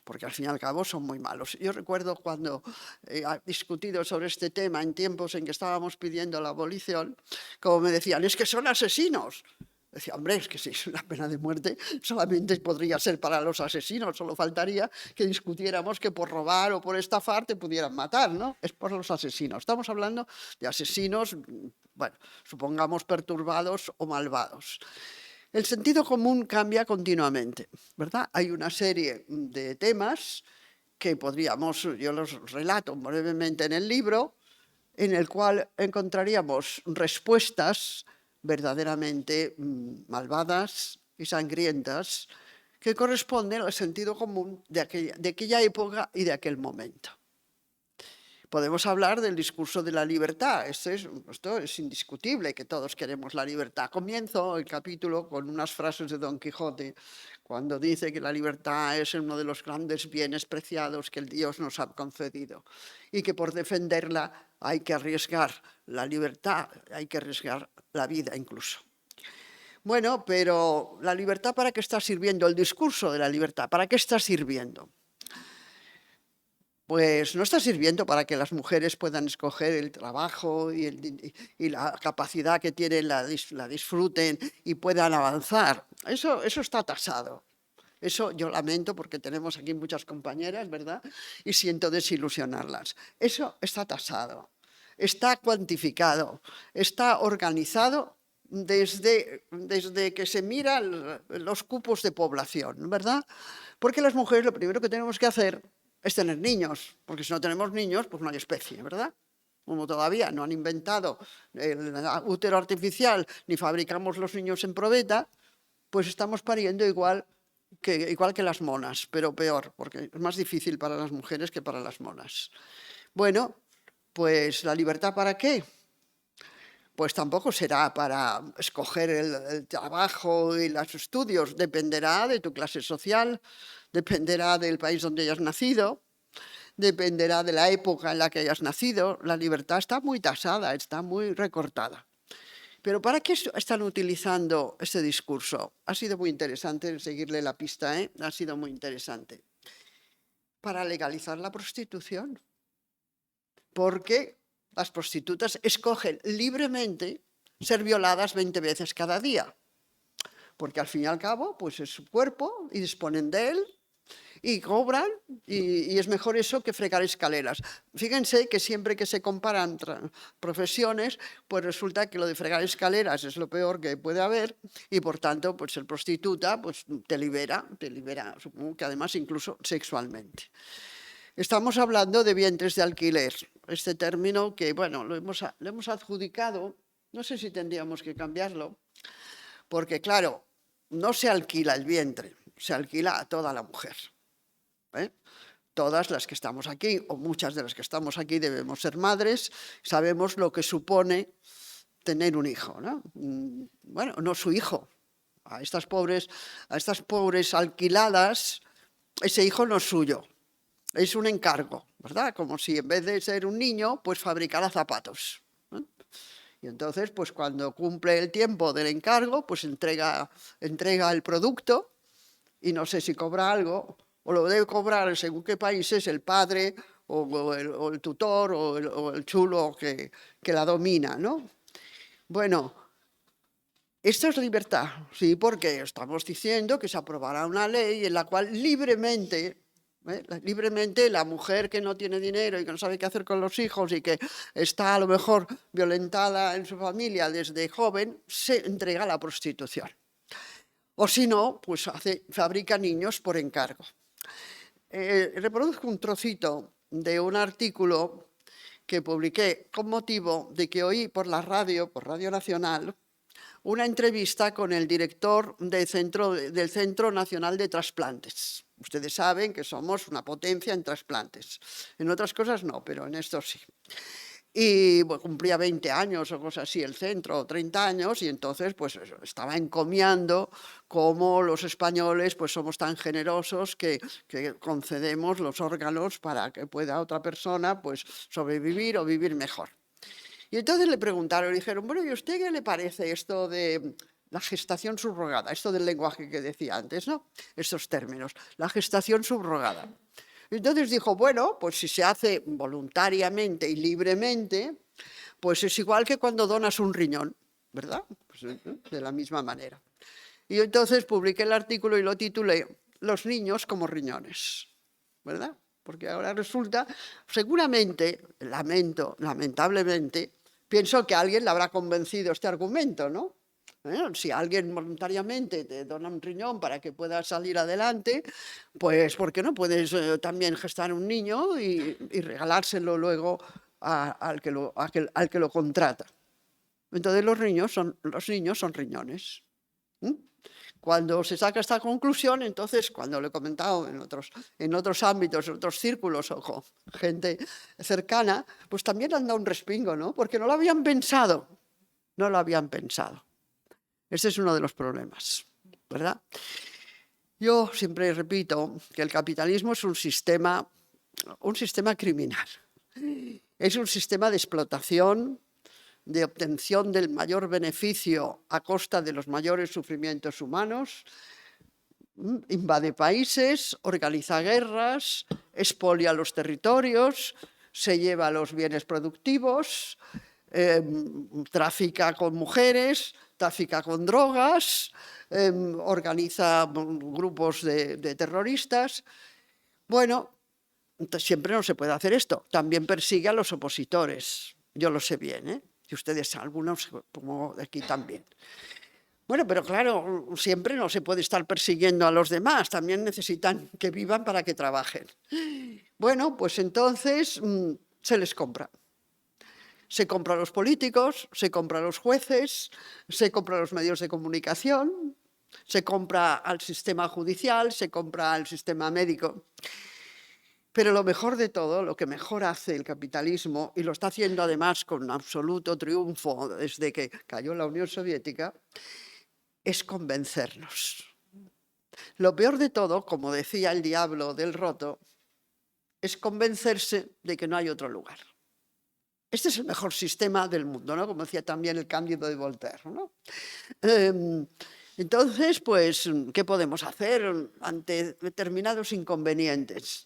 porque al fin y al cabo son muy malos. Yo recuerdo cuando he discutido sobre este tema en tiempos en que estábamos pidiendo la abolición, como me decían, es que son asesinos. Decía, hombre, es que si es una pena de muerte solamente podría ser para los asesinos, solo faltaría que discutiéramos que por robar o por estafar te pudieran matar, ¿no? Es por los asesinos. Estamos hablando de asesinos, bueno, supongamos perturbados o malvados. El sentido común cambia continuamente, ¿verdad? Hay una serie de temas que yo los relato brevemente en el libro, en el cual encontraríamos respuestas verdaderamente malvadas y sangrientas que corresponden al sentido común de aquella época y de aquel momento. Podemos hablar del discurso de la libertad. Esto es indiscutible, que todos queremos la libertad. Comienzo el capítulo con unas frases de Don Quijote, cuando dice que la libertad es uno de los grandes bienes preciados que el Dios nos ha concedido y que por defenderla hay que arriesgar la libertad, hay que arriesgar la vida incluso. Bueno, pero ¿la libertad para qué está sirviendo? El discurso de la libertad, ¿para qué está sirviendo? Pues no está sirviendo para que las mujeres puedan escoger el trabajo y la capacidad que tienen, la disfruten y puedan avanzar. Eso está tasado. Eso yo lamento porque tenemos aquí muchas compañeras, ¿verdad? Y siento desilusionarlas. Eso está tasado, está cuantificado, está organizado desde que se miran los cupos de población, ¿verdad? Porque las mujeres lo primero que tenemos que hacer es tener niños, porque si no tenemos niños, pues no hay especie, ¿verdad? como todavía no han inventado el útero artificial ni fabricamos los niños en probeta, pues estamos pariendo igual que las monas, pero peor, porque es más difícil para las mujeres que para las monas. Bueno, pues ¿la libertad para qué? Pues tampoco será para escoger el trabajo y los estudios, dependerá de tu clase social, dependerá del país donde hayas nacido, dependerá de la época en la que hayas nacido. La libertad está muy tasada, está muy recortada. Pero ¿para qué están utilizando este discurso? Ha sido muy interesante seguirle la pista, ¿eh? Ha sido muy interesante. Para legalizar la prostitución. Porque las prostitutas escogen libremente ser violadas 20 veces cada día. Porque al fin y al cabo, pues es su cuerpo y disponen de él y cobran, y es mejor eso que fregar escaleras. Fíjense que siempre que se comparan profesiones, pues resulta que lo de fregar escaleras es lo peor que puede haber y por tanto, pues ser prostituta pues te libera, supongo que además incluso sexualmente. Estamos hablando de vientres de alquiler, este término que, bueno, lo hemos adjudicado, no sé si tendríamos que cambiarlo, porque claro, no se alquila el vientre, se alquila a toda la mujer. Todas las que estamos aquí, o muchas de las que estamos aquí, debemos ser madres, sabemos lo que supone tener un hijo, ¿no? Bueno, no su hijo. A estas pobres alquiladas, ese hijo no es suyo, es un encargo, ¿verdad? Como si en vez de ser un niño, pues fabricara zapatos. Y entonces, pues cuando cumple el tiempo del encargo, pues entrega el producto y no sé si cobra algo, o lo debe cobrar según qué países el padre o el tutor o el chulo que la domina, ¿no? Bueno, esto es libertad, sí, porque estamos diciendo que se aprobará una ley en la cual libremente la mujer que no tiene dinero y que no sabe qué hacer con los hijos y que está a lo mejor violentada en su familia desde joven, se entrega a la prostitución. O si no, pues fabrica niños por encargo. Reproduzco un trocito de un artículo que publiqué con motivo de que oí por Radio Nacional, una entrevista con el director del Centro Nacional de Trasplantes. Ustedes saben que somos una potencia en trasplantes. En otras cosas no, pero en esto sí. Y bueno, cumplía 20 años o cosas así el centro, o 30 años, y entonces pues estaba encomiando cómo los españoles pues somos tan generosos que concedemos los órganos para que pueda otra persona pues sobrevivir o vivir mejor. Y entonces le preguntaron, dijeron, bueno, ¿y a usted qué le parece esto de la gestación subrogada? Esto del lenguaje que decía antes, ¿no? Estos términos, la gestación subrogada. Entonces dijo, bueno, pues si se hace voluntariamente y libremente, pues es igual que cuando donas un riñón, ¿verdad? Pues de la misma manera. Y entonces publiqué el artículo y lo titulé Los niños como riñones, ¿verdad? Porque ahora resulta, seguramente, lamentablemente, pienso que a alguien le habrá convencido este argumento, ¿no? Si alguien voluntariamente te dona un riñón para que puedas salir adelante, pues ¿por qué no puedes también gestar un niño y regalárselo luego al que lo contrata? Entonces los niños son riñones. Cuando se saca esta conclusión, entonces, cuando lo he comentado en otros ámbitos, en otros círculos o con gente cercana, pues también han dado un respingo, ¿no? Porque no lo habían pensado, no lo habían pensado. Este es uno de los problemas, ¿verdad? Yo siempre repito que el capitalismo es un sistema criminal. Es un sistema de explotación, de obtención del mayor beneficio a costa de los mayores sufrimientos humanos, invade países, organiza guerras, expolia los territorios, se lleva los bienes productivos, trafica con mujeres, trafica con drogas, organiza grupos de terroristas. Bueno, siempre no se puede hacer esto. También persigue a los opositores. Yo lo sé bien, ¿eh? Y ustedes, algunos, como de aquí también. Bueno, pero claro, siempre no se puede estar persiguiendo a los demás. También necesitan que vivan para que trabajen. Bueno, pues entonces se les compra. Se compra a los políticos, se compra a los jueces, se compra a los medios de comunicación, se compra al sistema judicial, se compra al sistema médico. Pero lo mejor de todo, lo que mejor hace el capitalismo, y lo está haciendo además con absoluto triunfo desde que cayó la Unión Soviética, es convencernos. Lo peor de todo, como decía el diablo del Roto, es convencerse de que no hay otro lugar. Este es el mejor sistema del mundo, ¿no? Como decía también el Cándido de Voltaire, ¿no? Entonces, pues, ¿qué podemos hacer ante determinados inconvenientes?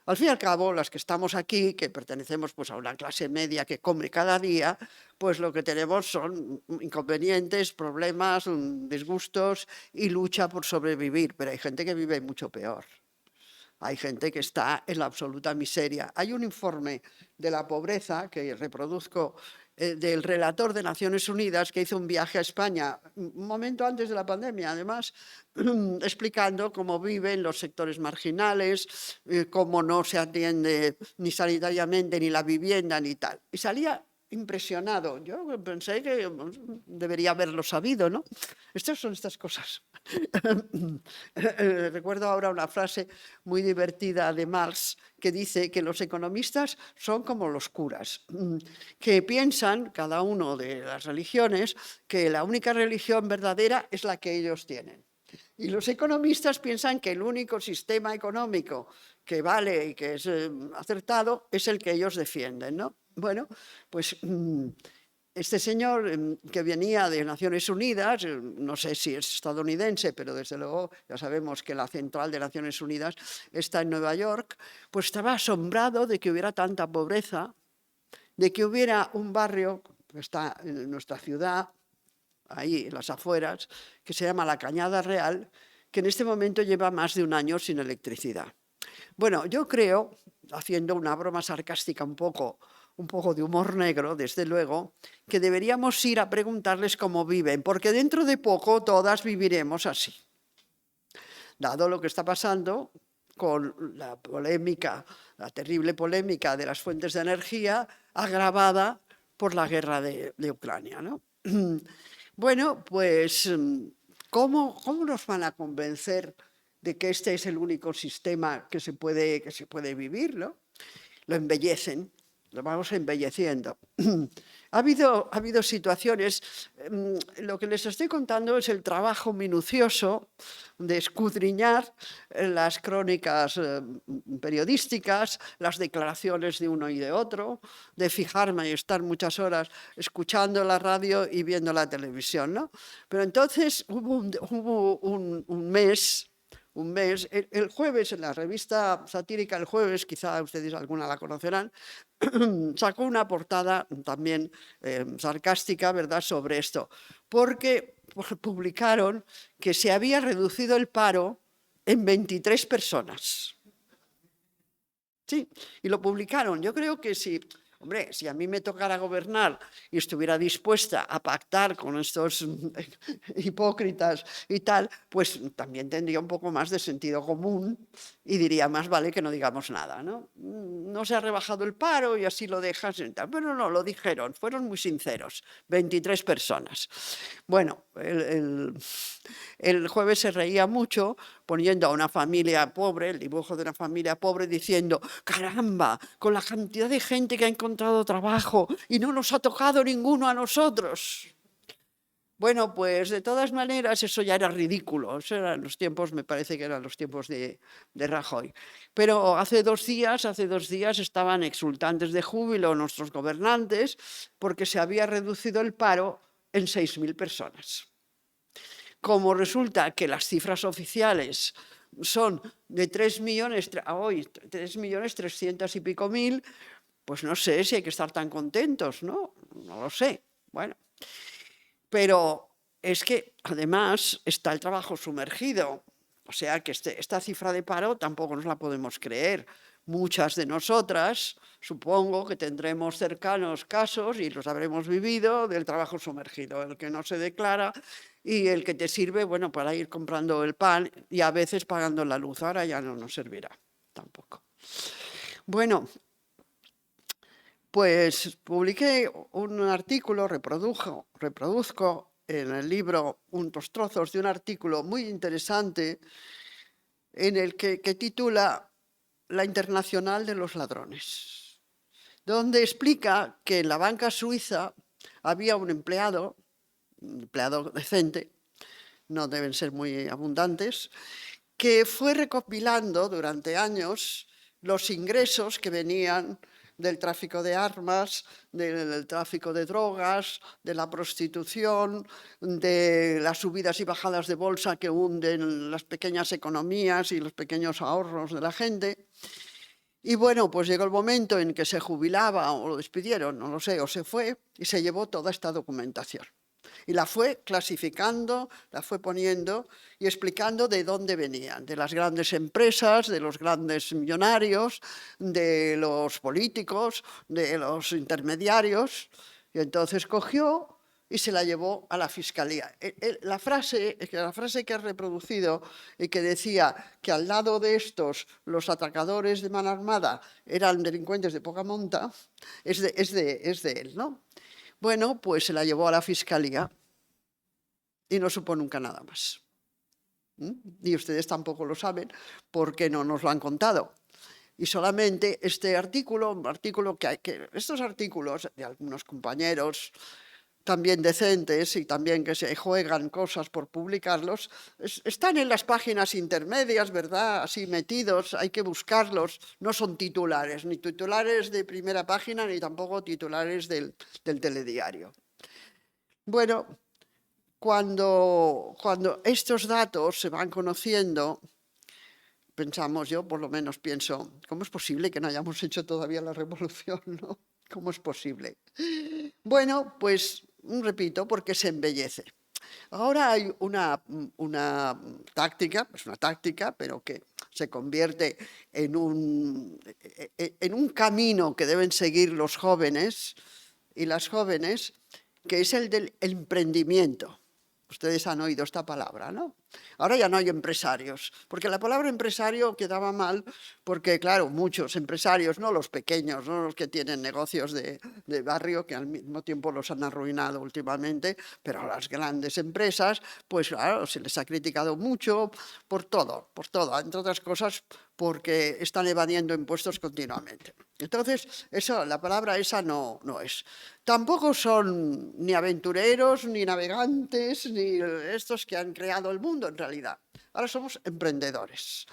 Al fin y al cabo, las que estamos aquí, que pertenecemos pues, a una clase media que come cada día, pues lo que tenemos son inconvenientes, problemas, disgustos y lucha por sobrevivir. Pero hay gente que vive mucho peor. Hay gente que está en la absoluta miseria. Hay un informe de la pobreza que reproduzco del relator de Naciones Unidas que hizo un viaje a España un momento antes de la pandemia, además, explicando cómo viven los sectores marginales, cómo no se atiende ni sanitariamente ni la vivienda ni tal. Y salía impresionado. Yo pensé que debería haberlo sabido, ¿no? Estas son estas cosas. Recuerdo ahora una frase muy divertida de Marx que dice que los economistas son como los curas, que piensan, cada uno de las religiones, que la única religión verdadera es la que ellos tienen. Y los economistas piensan que el único sistema económico que vale y que es acertado es el que ellos defienden, ¿no? Bueno, pues este señor que venía de Naciones Unidas, no sé si es estadounidense, pero desde luego ya sabemos que la central de Naciones Unidas está en Nueva York, pues estaba asombrado de que hubiera tanta pobreza, de que hubiera un barrio que está en nuestra ciudad, ahí en las afueras, que se llama La Cañada Real, que en este momento lleva más de un año sin electricidad. Bueno, yo creo, haciendo una broma sarcástica un poco de humor negro, desde luego, que deberíamos ir a preguntarles cómo viven, porque dentro de poco todas viviremos así. Dado lo que está pasando con la polémica, la terrible polémica de las fuentes de energía, agravada por la guerra de Ucrania, ¿no? Bueno, pues, ¿cómo nos van a convencer de que este es el único sistema que se puede vivir, ¿no? Lo embellecen. Lo vamos embelleciendo. Ha habido situaciones, lo que les estoy contando es el trabajo minucioso de escudriñar las crónicas periodísticas, las declaraciones de uno y de otro, de fijarme y estar muchas horas escuchando la radio y viendo la televisión, ¿no? Pero entonces hubo un mes, el jueves, en la revista satírica El Jueves, quizá ustedes alguna la conocerán, sacó una portada también sarcástica, ¿verdad?, sobre esto, porque publicaron que se había reducido el paro en 23 personas. Sí, y lo publicaron. Yo creo que si a mí me tocara gobernar y estuviera dispuesta a pactar con estos hipócritas y tal, pues también tendría un poco más de sentido común y diría, más vale que no digamos nada, ¿no? No se ha rebajado el paro y así lo dejas. Pero no, lo dijeron, fueron muy sinceros, 23 personas. Bueno, el Jueves se reía mucho poniendo a una familia pobre, el dibujo de una familia pobre, diciendo, caramba, con la cantidad de gente que ha encontrado trabajo y no nos ha tocado ninguno a nosotros. Bueno, pues de todas maneras eso ya era ridículo. Eso eran los tiempos, me parece que eran los tiempos de Rajoy. Pero hace dos días estaban exultantes de júbilo nuestros gobernantes porque se había reducido el paro en 6.000 personas. Como resulta que las cifras oficiales son de 3.300.000 y pico, pues no sé si hay que estar tan contentos, ¿no? No lo sé. Bueno, pero es que además está el trabajo sumergido. O sea que esta cifra de paro tampoco nos la podemos creer. Muchas de nosotras, supongo que tendremos cercanos casos, y los habremos vivido, del trabajo sumergido, el que no se declara y el que te sirve, bueno, para ir comprando el pan y a veces pagando la luz. Ahora ya no nos servirá tampoco. Bueno, Pues publiqué un artículo, reproduzco en el libro unos trozos de un artículo muy interesante en el que titula La Internacional de los Ladrones, donde explica que en la banca suiza había un empleado decente, no deben ser muy abundantes, que fue recopilando durante años los ingresos que venían del tráfico de armas, del tráfico de drogas, de la prostitución, de las subidas y bajadas de bolsa que hunden las pequeñas economías y los pequeños ahorros de la gente. Y bueno, pues llegó el momento en que se jubilaba o lo despidieron, no lo sé, o se fue y se llevó toda esta documentación. Y la fue clasificando, la fue poniendo y explicando de dónde venían, de las grandes empresas, de los grandes millonarios, de los políticos, de los intermediarios. Y entonces cogió y se la llevó a la fiscalía. La frase que he reproducido y que decía que al lado de estos los atracadores de mano armada eran delincuentes de poca monta, es de él, ¿no? Bueno, pues se la llevó a la fiscalía y no supo nunca nada más. Y ustedes tampoco lo saben porque no nos lo han contado. Y solamente este artículo, estos artículos de algunos compañeros también decentes y también que se juegan cosas por publicarlos, están en las páginas intermedias, ¿verdad? Así metidos, hay que buscarlos, no son titulares, ni titulares de primera página, ni tampoco titulares del telediario. Bueno, cuando estos datos se van conociendo, pensamos, yo por lo menos pienso, ¿cómo es posible que no hayamos hecho todavía la revolución, no? ¿Cómo es posible? Bueno, pues repito, porque se embellece. Ahora hay una táctica, es una táctica, pero que se convierte en un camino que deben seguir los jóvenes y las jóvenes, que es el del emprendimiento. Ustedes han oído esta palabra, ¿no? Ahora ya no hay empresarios, porque la palabra empresario quedaba mal, porque claro, muchos empresarios, no los pequeños, no los que tienen negocios de barrio, que al mismo tiempo los han arruinado últimamente, pero a las grandes empresas, pues claro, se les ha criticado mucho por todo, entre otras cosas, porque están evadiendo impuestos continuamente. Entonces, la palabra esa no es. Tampoco son ni aventureros, ni navegantes, ni estos que han creado el mundo en realidad. Ahora somos emprendedores.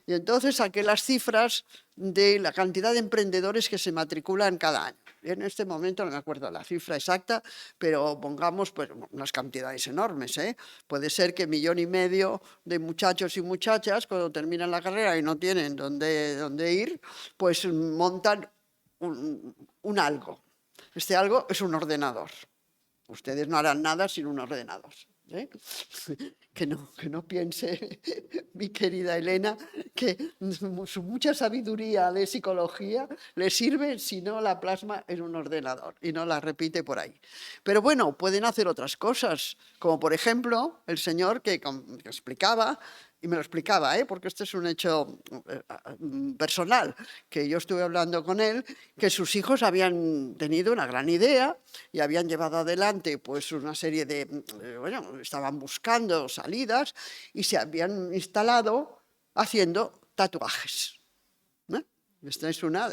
Y entonces saqué las cifras de la cantidad de emprendedores que se matriculan cada año. En este momento no me acuerdo la cifra exacta, pero pongamos pues, unas cantidades enormes. Puede ser que 1,5 millones de muchachos y muchachas, cuando terminan la carrera y no tienen dónde ir, pues montan un algo. Este algo es un ordenador. Ustedes no harán nada sin un ordenador. Que no piense mi querida Elena que su mucha sabiduría de psicología le sirve si no la plasma en un ordenador y no la repite por ahí. Pero bueno, pueden hacer otras cosas, como por ejemplo el señor que explicaba, y me lo explicaba, porque este es un hecho personal, que yo estuve hablando con él, que sus hijos habían tenido una gran idea y habían llevado adelante pues una serie de, estaban buscando salidas y se habían instalado haciendo tatuajes. Esta es una,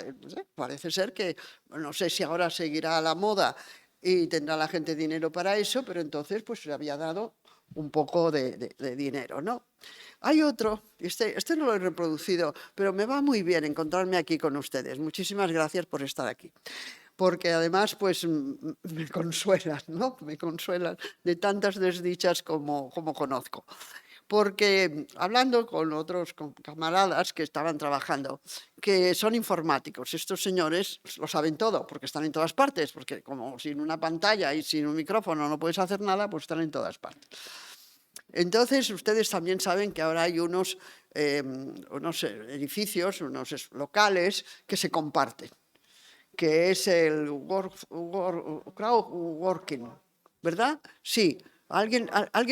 parece ser que, no sé si ahora seguirá a la moda y tendrá la gente dinero para eso, pero entonces pues se había dado un poco de dinero, ¿no? Hay otro, este no lo he reproducido, pero me va muy bien encontrarme aquí con ustedes. Muchísimas gracias por estar aquí. Porque además pues me consuelan, ¿no? Me consuelan de tantas desdichas como conozco. Porque hablando con otros camaradas que estaban trabajando, que son informáticos, estos señores lo saben todo, porque están en todas partes, porque como sin una pantalla y sin un micrófono no puedes hacer nada, pues están en todas partes. Entonces, ustedes también saben que ahora hay unos edificios, unos locales que se comparten, que es el crowdworking, ¿verdad? Sí, alguien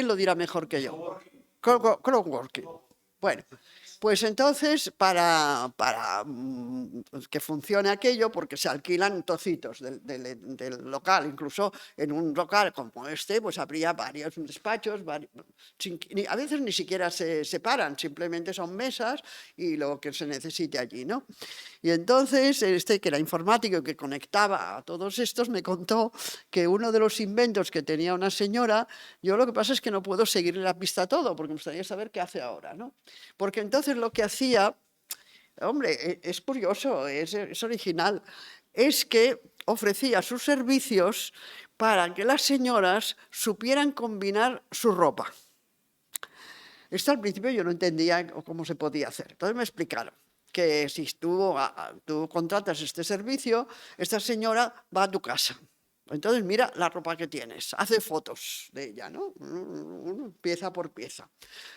lo dirá mejor que yo. Crowdworking. Bueno, Pues entonces, para que funcione aquello, porque se alquilan trocitos del local, incluso en un local como este, pues habría varios despachos, a veces ni siquiera se separan, simplemente son mesas y lo que se necesite allí, ¿no? Y entonces, que era informático y que conectaba a todos estos, me contó que uno de los inventos que tenía una señora, yo lo que pasa es que no puedo seguirle la pista a todo, porque me gustaría saber qué hace ahora, ¿no? Porque entonces lo que hacía, hombre, es curioso, es original, es que ofrecía sus servicios para que las señoras supieran combinar su ropa. Esto al principio yo no entendía cómo se podía hacer. Entonces me explicaron que si tú contratas este servicio, esta señora va a tu casa. Entonces mira la ropa que tienes, hace fotos de ella, ¿no? Pieza por pieza.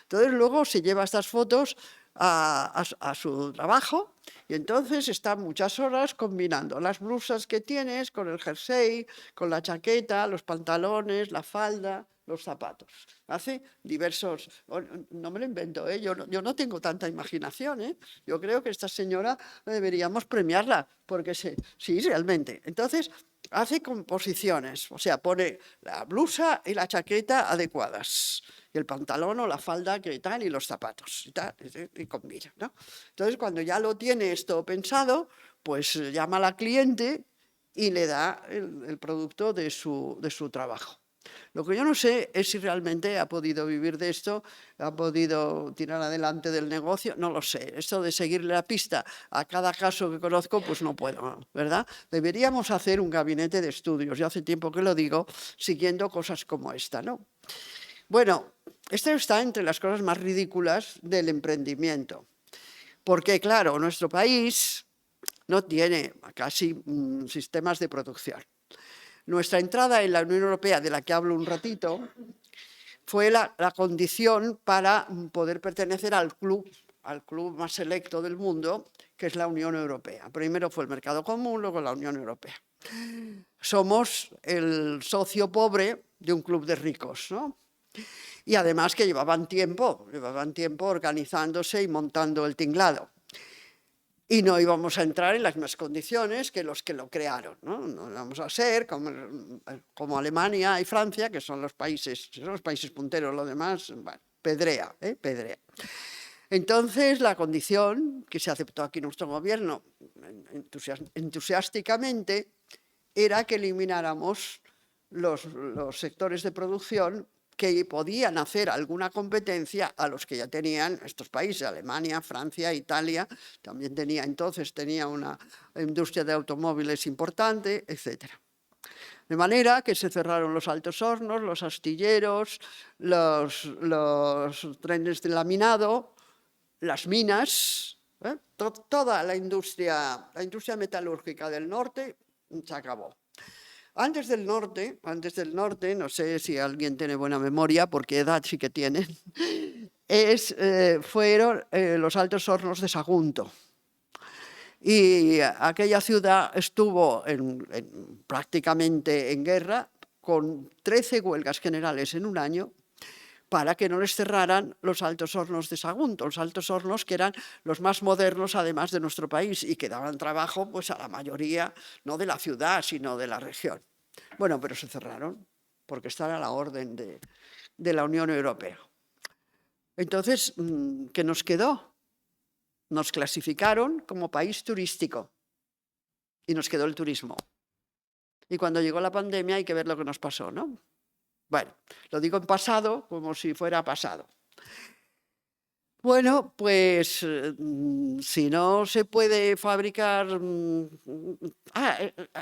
Entonces luego se lleva estas fotos a su trabajo y entonces está muchas horas combinando las blusas que tienes con el jersey, con la chaqueta, los pantalones, la falda, los zapatos. Hace diversos... No me lo invento, ¿eh? Yo no tengo tanta imaginación, ¿eh? Yo creo que esta señora deberíamos premiarla, porque sí, realmente. Entonces, hace composiciones, o sea, pone la blusa y la chaqueta adecuadas, y el pantalón o la falda que tal, y los zapatos, y tal, y combina, ¿no? Entonces, cuando ya lo tiene esto pensado, pues llama a la cliente y le da el producto de su trabajo. Lo que yo no sé es si realmente ha podido vivir de esto, ha podido tirar adelante del negocio, no lo sé. Esto de seguirle la pista a cada caso que conozco, pues no puedo, ¿verdad? Deberíamos hacer un gabinete de estudios, yo hace tiempo que lo digo, siguiendo cosas como esta, ¿no? Bueno, esto está entre las cosas más ridículas del emprendimiento, porque claro, nuestro país no tiene casi sistemas de producción. Nuestra entrada en la Unión Europea, de la que hablo un ratito, fue la condición para poder pertenecer al club más selecto del mundo, que es la Unión Europea. Primero fue el mercado común, luego la Unión Europea. Somos el socio pobre de un club de ricos, ¿no? Y además que llevaban tiempo organizándose y montando el tinglado. Y no íbamos a entrar en las mismas condiciones que los que lo crearon, ¿no? No vamos a ser como Alemania y Francia, que son los países punteros, lo demás, bueno, pedrea. Entonces, la condición que se aceptó aquí en nuestro gobierno entusiásticamente era que elimináramos los sectores de producción que podían hacer alguna competencia a los que ya tenían estos países, Alemania, Francia, Italia, también tenía una industria de automóviles importante, etc. De manera que se cerraron los altos hornos, los astilleros, los trenes de laminado, las minas, toda la industria metalúrgica del norte se acabó. Antes del norte, no sé si alguien tiene buena memoria, porque edad sí que tienen, fueron los altos hornos de Sagunto. Y aquella ciudad estuvo prácticamente en guerra, con 13 huelgas generales en un año, para que no les cerraran los altos hornos de Sagunto, los altos hornos que eran los más modernos además de nuestro país y que daban trabajo pues, a la mayoría, no de la ciudad, sino de la región. Bueno, pero se cerraron porque están a la orden de la Unión Europea. Entonces, ¿qué nos quedó? Nos clasificaron como país turístico y nos quedó el turismo. Y cuando llegó la pandemia hay que ver lo que nos pasó, ¿no? Bueno, lo digo en pasado como si fuera pasado. Bueno, pues si no se puede fabricar...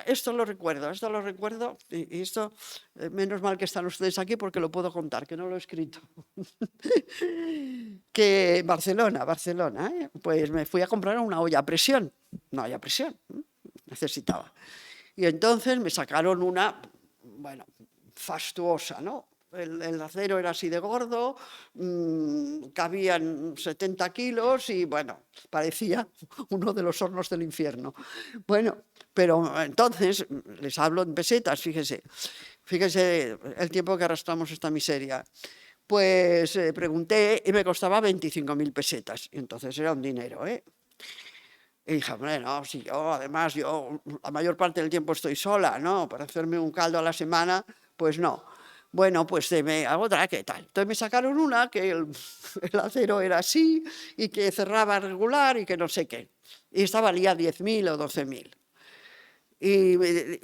esto lo recuerdo, y esto, menos mal que están ustedes aquí porque lo puedo contar, que no lo he escrito. Que Barcelona, pues me fui a comprar una olla a presión, necesitaba. Y entonces me sacaron una, bueno, fastuosa, ¿no? El acero era así de gordo, cabían 70 kilos y, bueno, parecía uno de los hornos del infierno. Bueno, pero entonces, les hablo en pesetas, fíjese el tiempo que arrastramos esta miseria. Pues pregunté y me costaba 25.000 pesetas. Y entonces era un dinero, ¿eh? Y dije, hombre, no, si además yo la mayor parte del tiempo estoy sola, ¿no? Para hacerme un caldo a la semana, pues no. Bueno, pues deme otra, ¿qué tal? Entonces me sacaron una que el acero era así y que cerraba regular y que no sé qué. Y esta valía 10.000 o 12.000. Y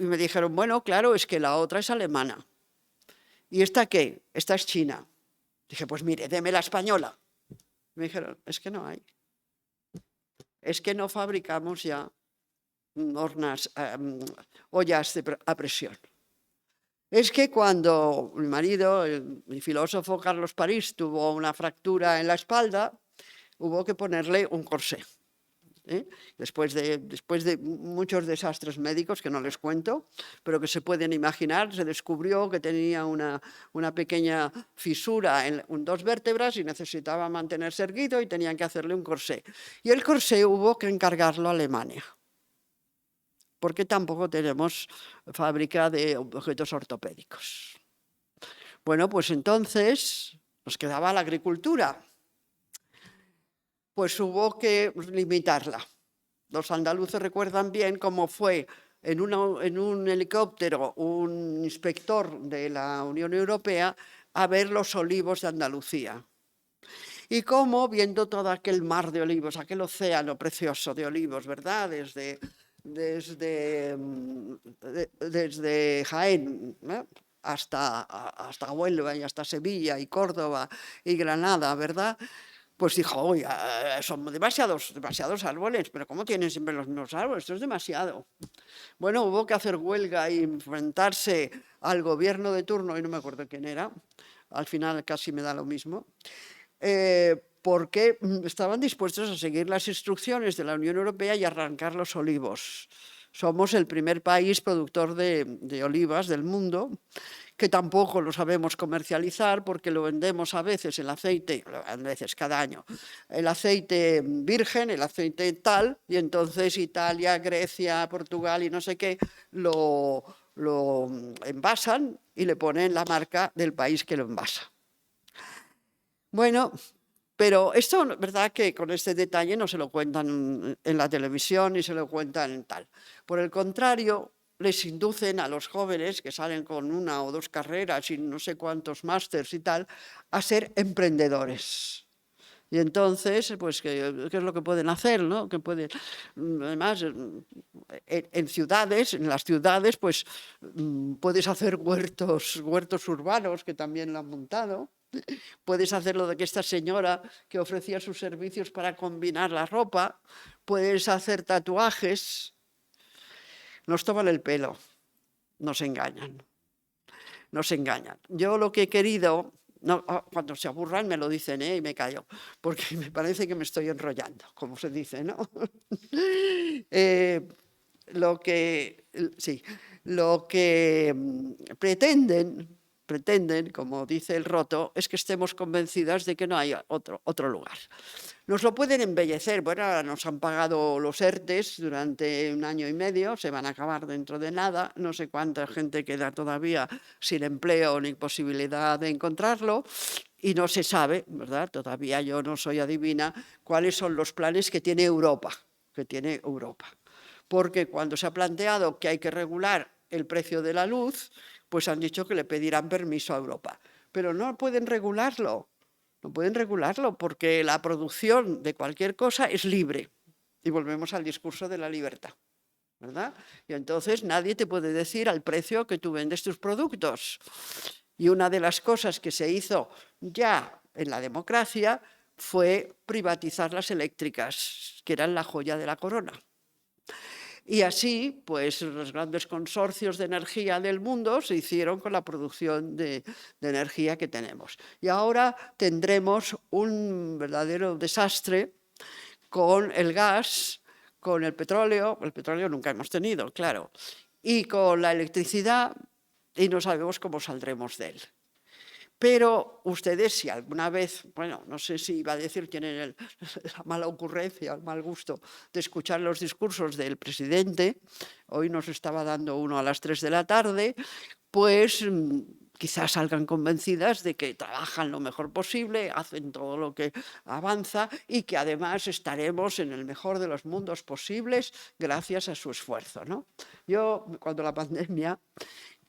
me dijeron, bueno, claro, es que la otra es alemana. ¿Y esta qué? Esta es china. Dije, pues mire, deme la española. Me dijeron, es que no hay. Es que no fabricamos ya ollas a presión. Es que cuando mi marido, mi filósofo Carlos París, tuvo una fractura en la espalda, hubo que ponerle un corsé. Después de muchos desastres médicos que no les cuento, pero que se pueden imaginar, se descubrió que tenía una pequeña fisura en 2 vértebras y necesitaba mantenerse erguido y tenían que hacerle un corsé. Y el corsé hubo que encargarlo a Alemania, porque tampoco tenemos fábrica de objetos ortopédicos. Bueno, pues entonces nos quedaba la agricultura. Pues hubo que limitarla. Los andaluces recuerdan bien cómo fue en un helicóptero un inspector de la Unión Europea a ver los olivos de Andalucía. Y cómo, viendo todo aquel mar de olivos, aquel océano precioso de olivos, ¿verdad? Desde Jaén, ¿eh? hasta Huelva y hasta Sevilla y Córdoba y Granada, ¿verdad? Pues dijo, oye, son demasiados árboles, pero ¿cómo tienen siempre los mismos árboles? Esto es demasiado. Bueno, hubo que hacer huelga y enfrentarse al gobierno de turno, y no me acuerdo quién era, al final casi me da lo mismo, porque estaban dispuestos a seguir las instrucciones de la Unión Europea y arrancar los olivos. Somos el primer país productor de olivas del mundo, que tampoco lo sabemos comercializar porque lo vendemos a veces el aceite, a veces cada año, el aceite virgen, el aceite tal, y entonces Italia, Grecia, Portugal y no sé qué lo envasan y le ponen la marca del país que lo envasa. Bueno, pero esto, ¿verdad?, que con este detalle no se lo cuentan en la televisión ni se lo cuentan en tal. Por el contrario, les inducen a los jóvenes que salen con 1 o 2 carreras y no sé cuántos másters y tal, a ser emprendedores. Y entonces, pues, ¿qué es lo que pueden hacer, no? Que pueden, además, en ciudades, en las ciudades, pues, puedes hacer huertos urbanos, que también lo han montado. Puedes hacer lo de que esta señora que ofrecía sus servicios para combinar la ropa, puedes hacer tatuajes. Nos toman el pelo, nos engañan. Yo lo que he querido, cuando se aburran me lo dicen, y me callo, porque me parece que me estoy enrollando, como se dice, ¿no? Lo que pretenden, como dice el Roto, es que estemos convencidas de que no hay otro lugar. Nos lo pueden embellecer. Bueno, ahora nos han pagado los ERTES durante 1 año y medio, se van a acabar dentro de nada, no sé cuánta gente queda todavía sin empleo ni posibilidad de encontrarlo, y no se sabe, ¿verdad? Todavía yo no soy adivina cuáles son los planes que tiene Europa, porque cuando se ha planteado que hay que regular el precio de la luz, pues han dicho que le pedirán permiso a Europa. Pero no pueden regularlo porque la producción de cualquier cosa es libre. Y volvemos al discurso de la libertad, ¿verdad? Y entonces nadie te puede decir al precio que tú vendes tus productos. Y una de las cosas que se hizo ya en la democracia fue privatizar las eléctricas, que eran la joya de la corona. Y así, pues, los grandes consorcios de energía del mundo se hicieron con la producción de energía que tenemos. Y ahora tendremos un verdadero desastre con el gas, con el petróleo nunca hemos tenido, claro, y con la electricidad, y no sabemos cómo saldremos de él. Pero ustedes, si alguna vez, bueno, no sé si iba a decir tienen la mala ocurrencia, el mal gusto de escuchar los discursos del presidente, hoy nos estaba dando uno a las 3 de la tarde, pues quizás salgan convencidas de que trabajan lo mejor posible, hacen todo lo que avanza y que además estaremos en el mejor de los mundos posibles gracias a su esfuerzo, ¿no? Yo, cuando la pandemia,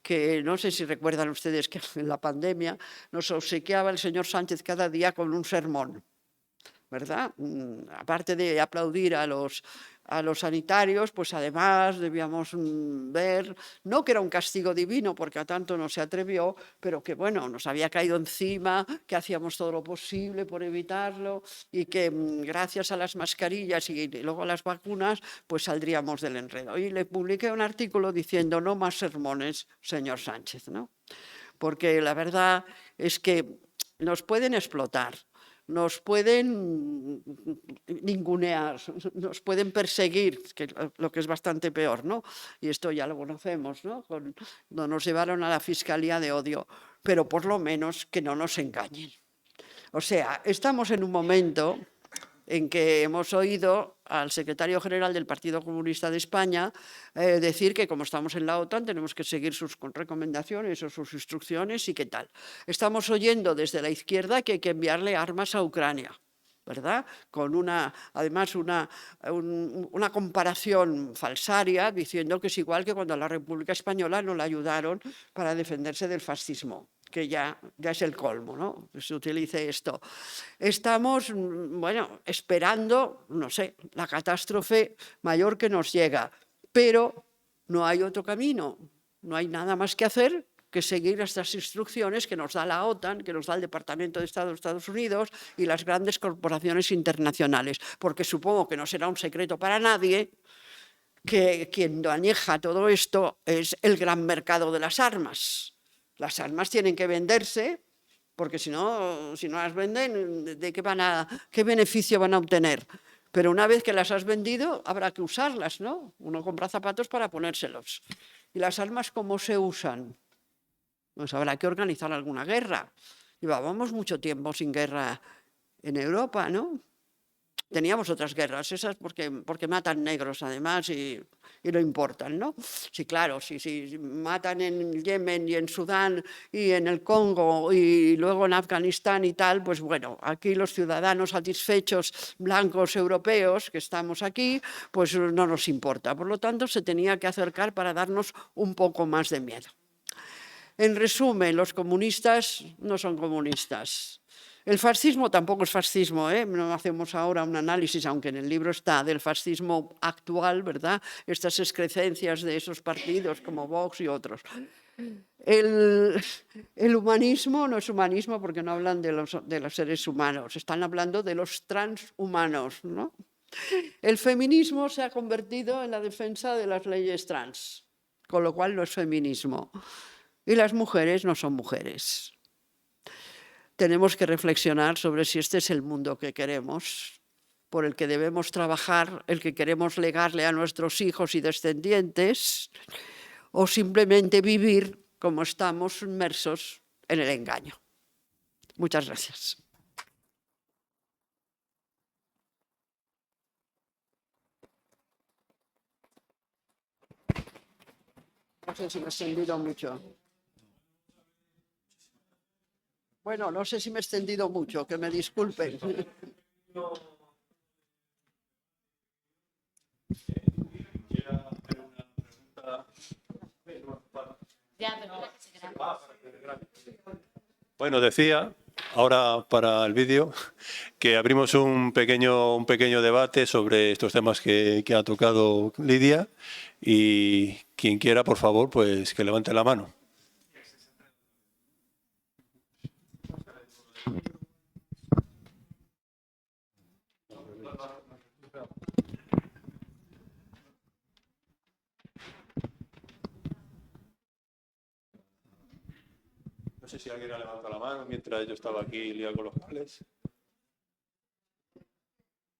que no sé si recuerdan ustedes que en la pandemia nos obsequiaba el señor Sánchez cada día con un sermón, ¿verdad? Aparte de aplaudir a los sanitarios, pues además debíamos ver, no que era un castigo divino, porque a tanto no se atrevió, pero que bueno, nos había caído encima, que hacíamos todo lo posible por evitarlo y que gracias a las mascarillas y luego a las vacunas, pues saldríamos del enredo. Y le publiqué un artículo diciendo: no más sermones, señor Sánchez, ¿no? Porque la verdad es que nos pueden explotar, nos pueden ningunear, nos pueden perseguir, que lo que es bastante peor, ¿no? Y esto ya lo conocemos, ¿no? Cuando nos llevaron a la Fiscalía de Odio, pero por lo menos que no nos engañen. O sea, estamos en un momento en que hemos oído al secretario general del Partido Comunista de España decir que como estamos en la OTAN tenemos que seguir sus recomendaciones o sus instrucciones y qué tal. Estamos oyendo desde la izquierda que hay que enviarle armas a Ucrania, ¿verdad? Con además una comparación falsaria diciendo que es igual que cuando a la República Española no la ayudaron para defenderse del fascismo, que ya es el colmo, ¿no? Que se utilice esto. Estamos, bueno, esperando, no sé, la catástrofe mayor que nos llega, pero no hay otro camino, no hay nada más que hacer que seguir estas instrucciones que nos da la OTAN, que nos da el Departamento de Estado de Estados Unidos y las grandes corporaciones internacionales, porque supongo que no será un secreto para nadie que quien añeja todo esto es el gran mercado de las armas. Las armas tienen que venderse, porque si no las venden, ¿qué beneficio van a obtener? Pero una vez que las has vendido, habrá que usarlas, ¿no? Uno compra zapatos para ponérselos. ¿Y las armas cómo se usan? Pues habrá que organizar alguna guerra. Llevábamos mucho tiempo sin guerra en Europa, ¿no? Teníamos otras guerras, esas porque matan negros además y no importan, ¿no? Sí, claro, si matan en Yemen y en Sudán y en el Congo y luego en Afganistán y tal, pues bueno, aquí los ciudadanos satisfechos, blancos europeos que estamos aquí, pues no nos importa. Por lo tanto, se tenía que acercar para darnos un poco más de miedo. En resumen, los comunistas no son comunistas. El fascismo tampoco es fascismo, ¿eh? No hacemos ahora un análisis, aunque en el libro está, del fascismo actual, ¿verdad? Estas excrecencias de esos partidos como Vox y otros. El humanismo no es humanismo porque no hablan de los seres humanos, están hablando de los transhumanos, ¿no? El feminismo se ha convertido en la defensa de las leyes trans, con lo cual no es feminismo. Y las mujeres no son mujeres. Tenemos que reflexionar sobre si este es el mundo que queremos, por el que debemos trabajar, el que queremos legarle a nuestros hijos y descendientes, o simplemente vivir como estamos inmersos en el engaño. Muchas gracias. No sé si me he extendido mucho. Bueno, no sé si me he extendido mucho, que me disculpen. Bueno, decía, ahora para el vídeo, que abrimos un pequeño debate sobre estos temas que ha tocado Lidia y quien quiera, por favor, pues que levante la mano. No sé si alguien ha levantado la mano mientras yo estaba aquí liado con los cables.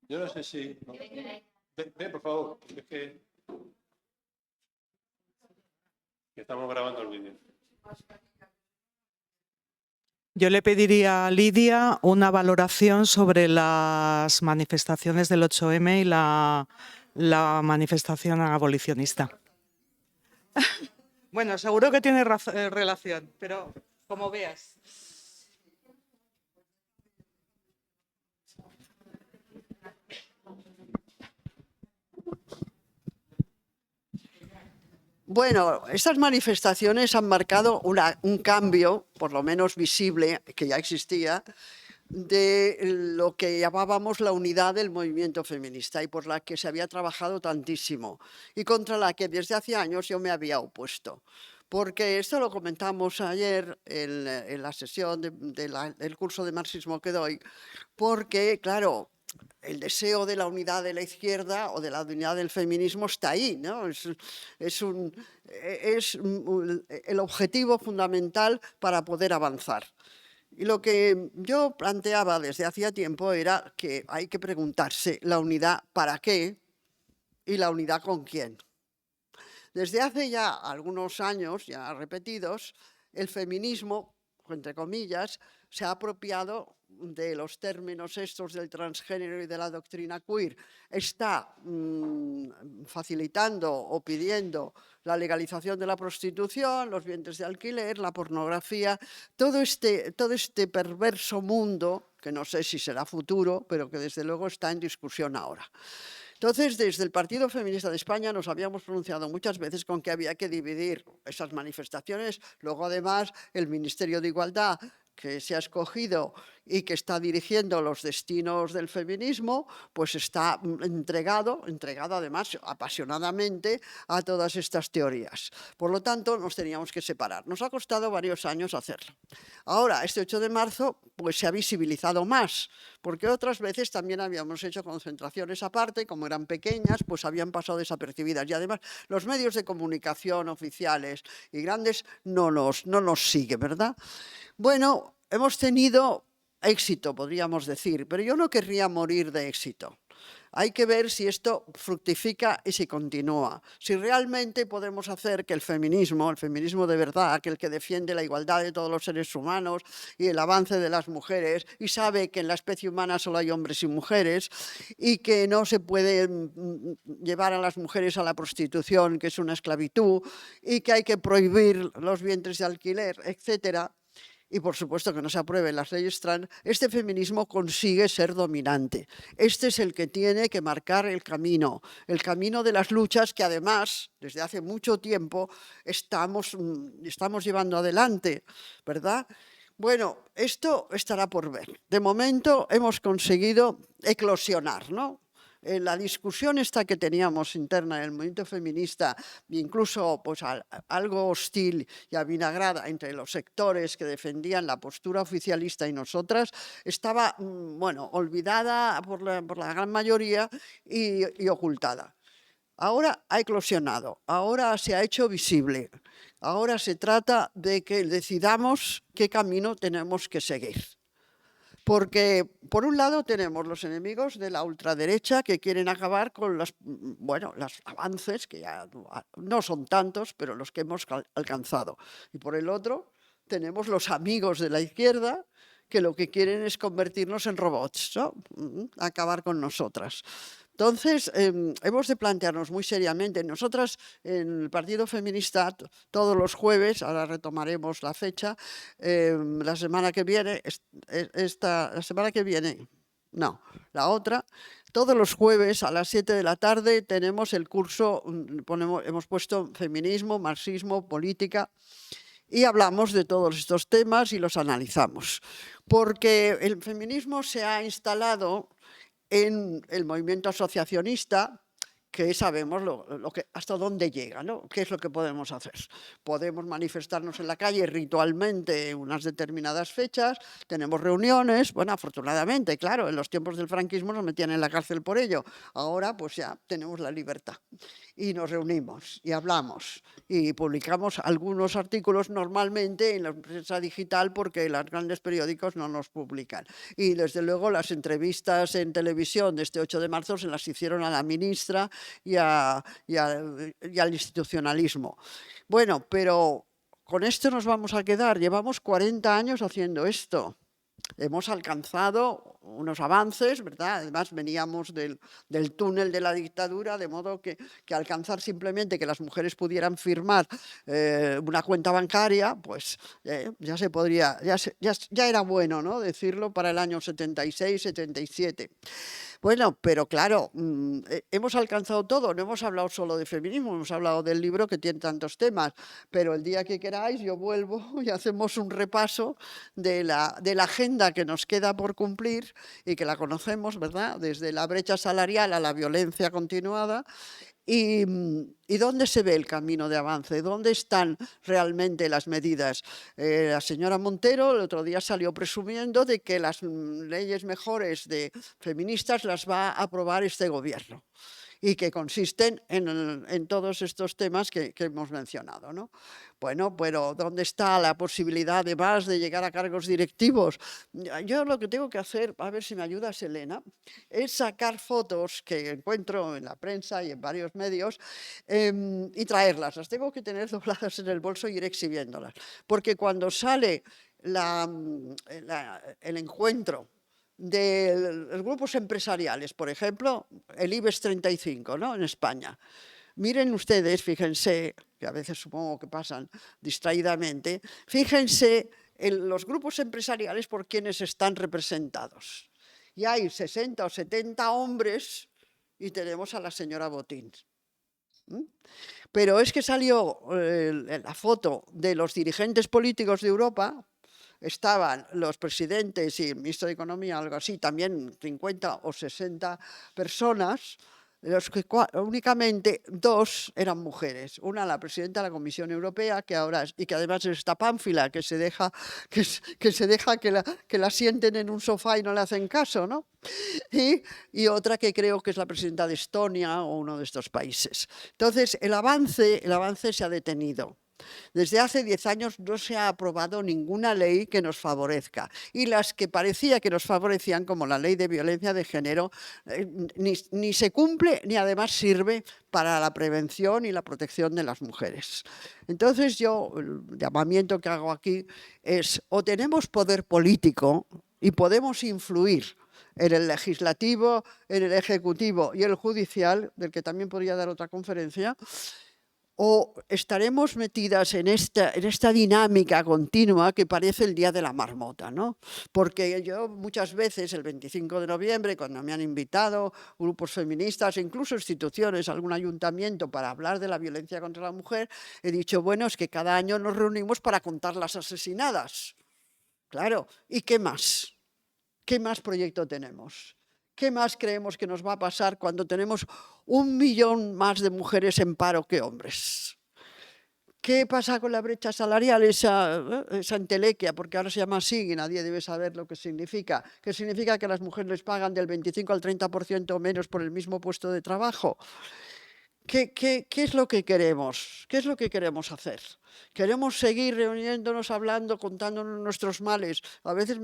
Yo no sé si... No. Ven, por favor, es que estamos grabando el vídeo. Yo le pediría a Lidia una valoración sobre las manifestaciones del 8M y la manifestación abolicionista. Bueno, seguro que tiene relación, pero como veas. Bueno, estas manifestaciones han marcado un cambio, por lo menos visible, que ya existía, de lo que llamábamos la unidad del movimiento feminista y por la que se había trabajado tantísimo y contra la que desde hace años yo me había opuesto. Porque esto lo comentamos ayer en la sesión del curso de marxismo que doy, porque, claro, el deseo de la unidad de la izquierda o de la unidad del feminismo está ahí, ¿no? Es el objetivo fundamental para poder avanzar. Y lo que yo planteaba desde hacía tiempo era que hay que preguntarse la unidad para qué y la unidad con quién. Desde hace ya algunos años, ya repetidos, el feminismo, entre comillas, se ha apropiado de los términos estos del transgénero y de la doctrina queer. Está facilitando o pidiendo la legalización de la prostitución, los vientres de alquiler, la pornografía, todo este perverso mundo, que no sé si será futuro, pero que desde luego está en discusión ahora. Entonces, desde el Partido Feminista de España nos habíamos pronunciado muchas veces con que había que dividir esas manifestaciones. Luego, además, el Ministerio de Igualdad, que se ha escogido y que está dirigiendo los destinos del feminismo, pues está entregado además apasionadamente a todas estas teorías. Por lo tanto, nos teníamos que separar. Nos ha costado varios años hacerlo. Ahora, este 8 de marzo, pues se ha visibilizado más, porque otras veces también habíamos hecho concentraciones aparte, como eran pequeñas, pues habían pasado desapercibidas. Y además, los medios de comunicación oficiales y grandes no nos siguen, ¿verdad? Bueno, hemos tenido éxito, podríamos decir, pero yo no querría morir de éxito. Hay que ver si esto fructifica y si continúa. Si realmente podemos hacer que el feminismo de verdad, aquel que defiende la igualdad de todos los seres humanos y el avance de las mujeres y sabe que en la especie humana solo hay hombres y mujeres y que no se puede llevar a las mujeres a la prostitución, que es una esclavitud, y que hay que prohibir los vientres de alquiler, etcétera, y por supuesto que no se aprueben las leyes trans, este feminismo consigue ser dominante. Este es el que tiene que marcar el camino de las luchas que además, desde hace mucho tiempo, estamos llevando adelante, ¿verdad? Bueno, esto estará por ver. De momento hemos conseguido eclosionar, ¿no? En la discusión esta que teníamos interna en el movimiento feminista, incluso pues, algo hostil y avinagrada entre los sectores que defendían la postura oficialista y nosotras, estaba olvidada por la gran mayoría y ocultada. Ahora ha eclosionado, ahora se ha hecho visible, ahora se trata de que decidamos qué camino tenemos que seguir. Porque, por un lado, tenemos los enemigos de la ultraderecha que quieren acabar con los avances, que ya no son tantos, pero los que hemos alcanzado. Y por el otro, tenemos los amigos de la izquierda que lo que quieren es convertirnos en robots, ¿no? Acabar con nosotras. Entonces, hemos de plantearnos muy seriamente. Nosotras, en el Partido Feminista, todos los jueves, ahora retomaremos la fecha, la semana que viene, la otra, todos los jueves a las 7 de la tarde tenemos el curso, hemos puesto feminismo, marxismo, política, y hablamos de todos estos temas y los analizamos. Porque el feminismo se ha instalado en el movimiento asociacionista, que sabemos hasta dónde llega, ¿no? ¿Qué es lo que podemos hacer? Podemos manifestarnos en la calle ritualmente en unas determinadas fechas, tenemos reuniones, bueno, afortunadamente, claro, en los tiempos del franquismo nos metían en la cárcel por ello, ahora pues ya tenemos la libertad y nos reunimos y hablamos y publicamos algunos artículos normalmente en la prensa digital porque los grandes periódicos no nos publican. Y desde luego las entrevistas en televisión de este 8 de marzo se las hicieron a la ministra y al institucionalismo. Bueno, pero con esto nos vamos a quedar. Llevamos 40 años haciendo esto. hemos alcanzado unos avances, ¿verdad? Además veníamos del túnel de la dictadura, de modo que alcanzar simplemente que las mujeres pudieran firmar una cuenta bancaria, pues ya se podría, ya era bueno, ¿no?, decirlo para el año 76, 77. Bueno, pero claro, hemos alcanzado todo, no hemos hablado solo de feminismo, hemos hablado del libro que tiene tantos temas, pero el día que queráis yo vuelvo y hacemos un repaso de la agenda que nos queda por cumplir y que la conocemos, ¿verdad?, desde la brecha salarial a la violencia continuada. ¿Y dónde se ve el camino de avance? ¿Dónde están realmente las medidas? La señora Montero el otro día salió presumiendo de que las leyes mejores feministas las va a aprobar este gobierno y que consisten en todos estos temas que hemos mencionado, ¿no? Bueno, pero ¿dónde está la posibilidad además de llegar a cargos directivos? Yo lo que tengo que hacer, a ver si me ayudas, Elena, es sacar fotos que encuentro en la prensa y en varios medios y traerlas. Las tengo que tener dobladas en el bolso y ir exhibiéndolas. Porque cuando sale el encuentro de los grupos empresariales, por ejemplo, el IBEX 35, ¿no?, en España. Miren ustedes, fíjense, que a veces supongo que pasan distraídamente, fíjense en los grupos empresariales por quienes están representados. Y hay 60 o 70 hombres y tenemos a la señora Botín. Pero es que salió la foto de los dirigentes políticos de Europa. Estaban los presidentes y el ministro de Economía, algo así, también 50 o 60 personas, de los que únicamente 2 eran mujeres. Una, la presidenta de la Comisión Europea, que además es esta pánfila que se deja que la sienten en un sofá y no le hacen caso, ¿no? Y otra que creo que es la presidenta de Estonia o uno de estos países. Entonces, el avance se ha detenido. Desde hace 10 años no se ha aprobado ninguna ley que nos favorezca. Y las que parecía que nos favorecían, como la ley de violencia de género, ni se cumple ni además sirve para la prevención y la protección de las mujeres. Entonces yo, el llamamiento que hago aquí es: o tenemos poder político y podemos influir en el legislativo, en el ejecutivo y el judicial, del que también podría dar otra conferencia, o estaremos metidas en esta dinámica continua que parece el día de la marmota, ¿no? Porque yo muchas veces, el 25 de noviembre, cuando me han invitado grupos feministas, incluso instituciones, algún ayuntamiento, para hablar de la violencia contra la mujer, he dicho, bueno, es que cada año nos reunimos para contar las asesinadas. Claro, ¿y qué más? ¿Qué más proyecto tenemos? ¿Qué más creemos que nos va a pasar cuando tenemos 1 millón más de mujeres en paro que hombres? ¿Qué pasa con la brecha salarial, esa entelequia, porque ahora se llama así y nadie debe saber lo que significa? ¿Qué significa? Que las mujeres les pagan del 25 al 30% menos por el mismo puesto de trabajo. ¿Qué es lo que queremos? ¿Qué es lo que queremos hacer? ¿Queremos seguir reuniéndonos, hablando, contándonos nuestros males? A veces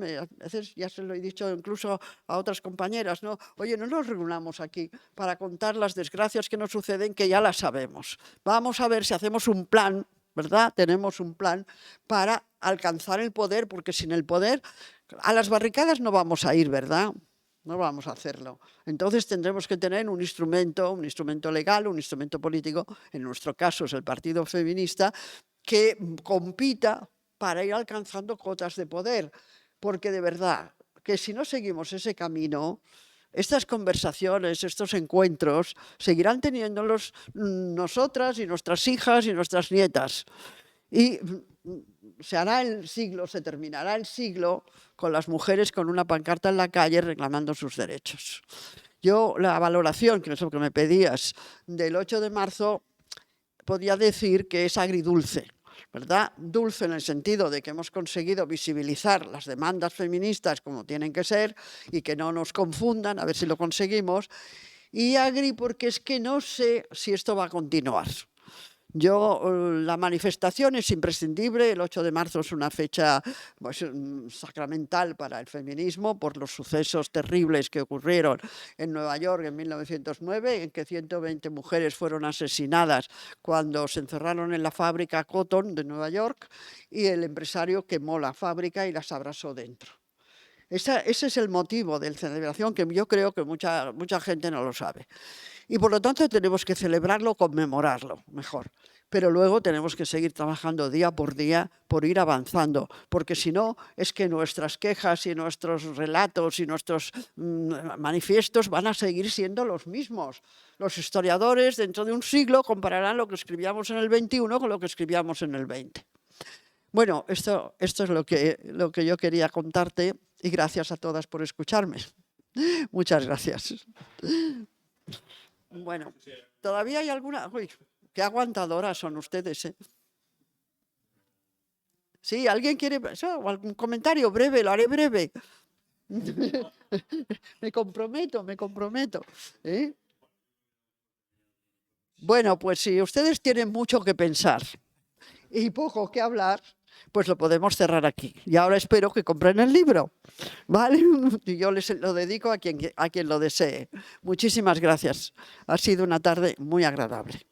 ya se lo he dicho incluso a otras compañeras, ¿no? Oye, no nos reunamos aquí para contar las desgracias que nos suceden, que ya las sabemos. Vamos a ver si hacemos un plan, ¿verdad? Tenemos un plan para alcanzar el poder, porque sin el poder a las barricadas no vamos a ir, ¿verdad? No vamos a hacerlo. Entonces tendremos que tener un instrumento legal, un instrumento político, en nuestro caso es el Partido Feminista, que compita para ir alcanzando cotas de poder. Porque de verdad, que si no seguimos ese camino, estas conversaciones, estos encuentros, seguirán teniéndolos nosotras y nuestras hijas y nuestras nietas. Y se terminará el siglo con las mujeres con una pancarta en la calle reclamando sus derechos. Yo, la valoración, que es lo que me pedías, del 8 de marzo, podía decir que es agridulce, ¿verdad? Dulce en el sentido de que hemos conseguido visibilizar las demandas feministas como tienen que ser y que no nos confundan, a ver si lo conseguimos, y agri porque es que no sé si esto va a continuar. La manifestación es imprescindible. El 8 de marzo es una fecha sacramental para el feminismo por los sucesos terribles que ocurrieron en Nueva York en 1909, en que 120 mujeres fueron asesinadas cuando se encerraron en la fábrica Cotton de Nueva York y el empresario quemó la fábrica y las abrazó dentro. Ese es el motivo de la celebración, que yo creo que mucha gente no lo sabe. Y por lo tanto tenemos que celebrarlo, conmemorarlo mejor. Pero luego tenemos que seguir trabajando día por día por ir avanzando, porque si no, es que nuestras quejas y nuestros relatos y nuestros manifiestos van a seguir siendo los mismos. Los historiadores dentro de un siglo compararán lo que escribíamos en el 21 con lo que escribíamos en el 20. Bueno, esto es lo que yo quería contarte, y gracias a todas por escucharme. Muchas gracias. Bueno, todavía hay alguna... Uy, qué aguantadoras son ustedes, ¿eh? Sí, ¿alguien quiere algún comentario breve? Lo haré breve. Me comprometo. ¿Eh? Bueno, pues si ustedes tienen mucho que pensar y poco que hablar, pues lo podemos cerrar aquí. Y ahora espero que compren el libro, ¿vale? Y yo les lo dedico a quien lo desee. Muchísimas gracias. Ha sido una tarde muy agradable.